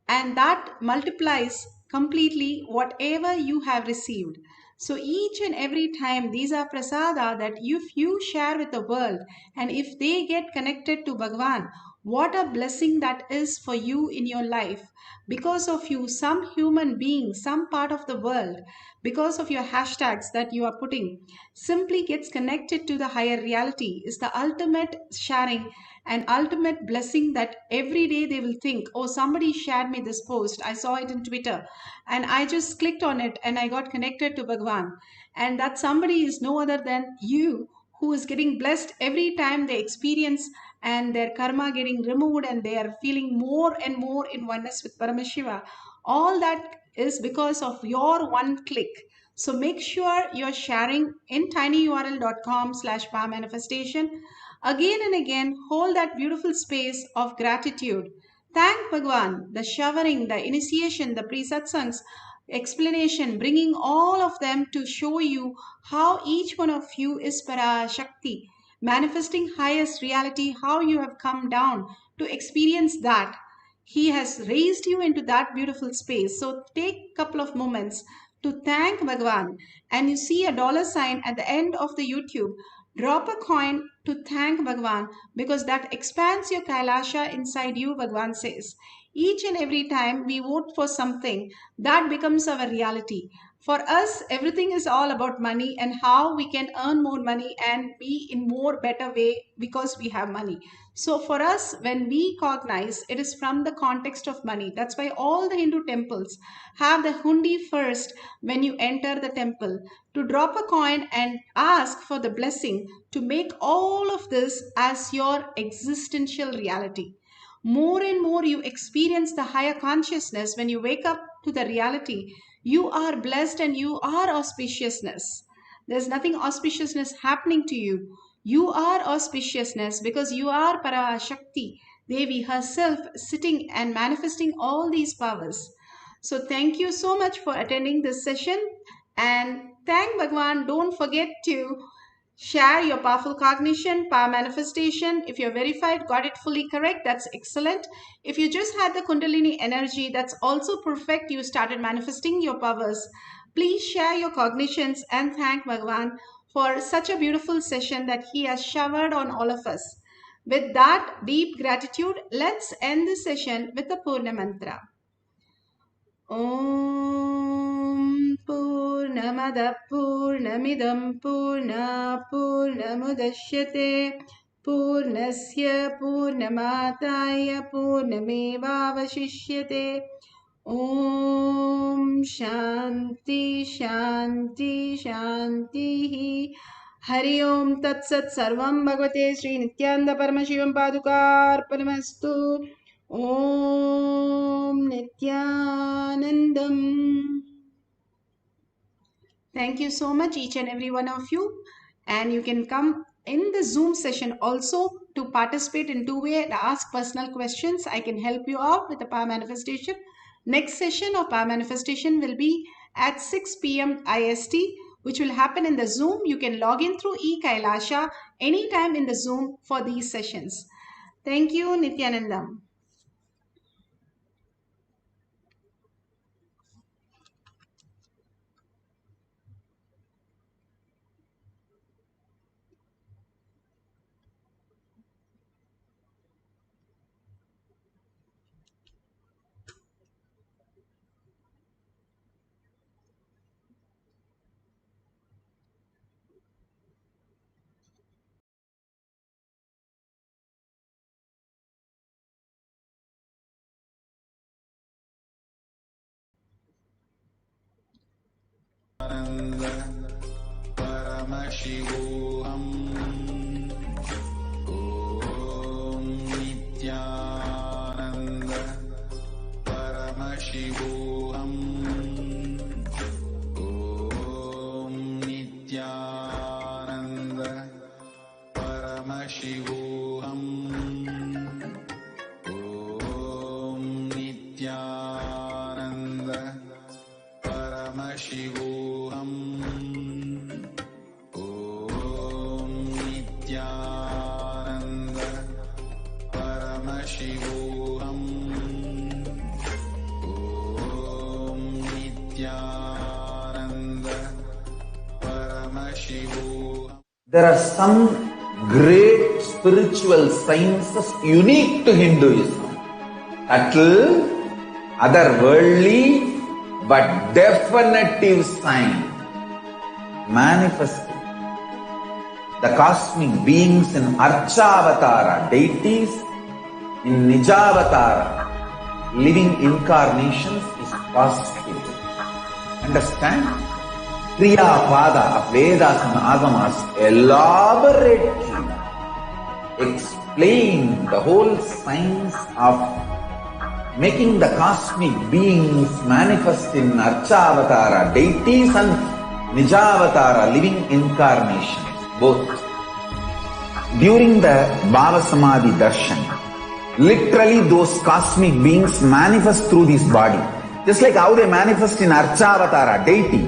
And that multiplies completely whatever you have received. So each and every time, these are prasada that if you share with the world, and if they get connected to Bhagavan, what a blessing that is for you in your life. Because of you, some human being, some part of the world, because of your hashtags that you are putting, simply gets connected to the higher reality, is the ultimate sharing and ultimate blessing that every day they will think, oh, somebody shared me this post. I saw it in Twitter and I just clicked on it and I got connected to Bhagavan. And that somebody is no other than you, who is getting blessed every time they experience and their karma getting removed and they are feeling more and more in oneness with Paramashiva. All that is because of your one click. So make sure you're sharing in tinyurl.com/powermanifestation. Again and again, hold that beautiful space of gratitude. Thank Bhagwan, the showering, the initiation, the pre-satsangs, explanation, bringing all of them to show you how each one of you is Parashakti, manifesting highest reality, how you have come down to experience that. He has raised you into that beautiful space. So take a couple of moments to thank Bhagwan, and you see a $sign at the end of the YouTube. Drop a coin to thank Bhagwan, because that expands your Kailasha inside you, Bhagwan says. Each and every time we vote for something, that becomes our reality. For us, everything is all about money and how we can earn more money and be in more better way because we have money. So for us, when we cognize, it is from the context of money. That's why all the Hindu temples have the hundi first when you enter the temple, to drop a coin and ask for the blessing to make all of this as your existential reality. More and more you experience the higher consciousness when you wake up to the reality. You are blessed and you are auspiciousness. There's nothing auspiciousness happening to you. You are auspiciousness because you are Parashakti, Devi herself, sitting and manifesting all these powers. So thank you so much for attending this session, and thank Bhagwan. Don't forget to share your powerful cognition, power manifestation. If you're verified, got it fully correct, that's excellent. If you just had the Kundalini energy, that's also perfect. You started manifesting your powers. Please share your cognitions and thank Bhagwan for such a beautiful session that he has showered on all of us. With that deep gratitude, let's end this session with the Purna Mantra. Om Purnamada Purnamidam Purna Purnamudashyate Purnasya Purnamataya Purnamevavashishyate. Om Shanti Shanti Shanti. Hari Om Tat Sat Sarvam Bhagavate Sri Nityananda Paramashivam Padukarpanamastu. Om Nityanandam. Thank you so much, each and every one of you. And you can come in the Zoom session also to participate in two-way and ask personal questions. I can help you out with the power manifestation. Next session of power manifestation will be at 6 p.m. IST, which will happen in the Zoom. You can log in through eKailasha anytime in the Zoom for these sessions. Thank you, Nityanandam. Paramashivoham. Om Nityananda Paramashivoham. Om Nityananda Paramashivoham. Om Nityananda Paramashivoham. Om Nityananda Paramashivoham. Om Nityananda Paramashivoham. There are some great spiritual sciences unique to Hinduism. Subtle, otherworldly, but definitive sign. Manifesting the cosmic beings in Archavatara, deities in Nijavatara, living incarnations is possible. Understand? Kriya Pada of Vedas and Agamas elaborately explain the whole science of making the cosmic beings manifest in Archavatara, deities and Nijavatara, living incarnations, both. During the Bhava Samadhi Darshan, literally those cosmic beings manifest through this body. Just like how they manifest in Archavatara, deity.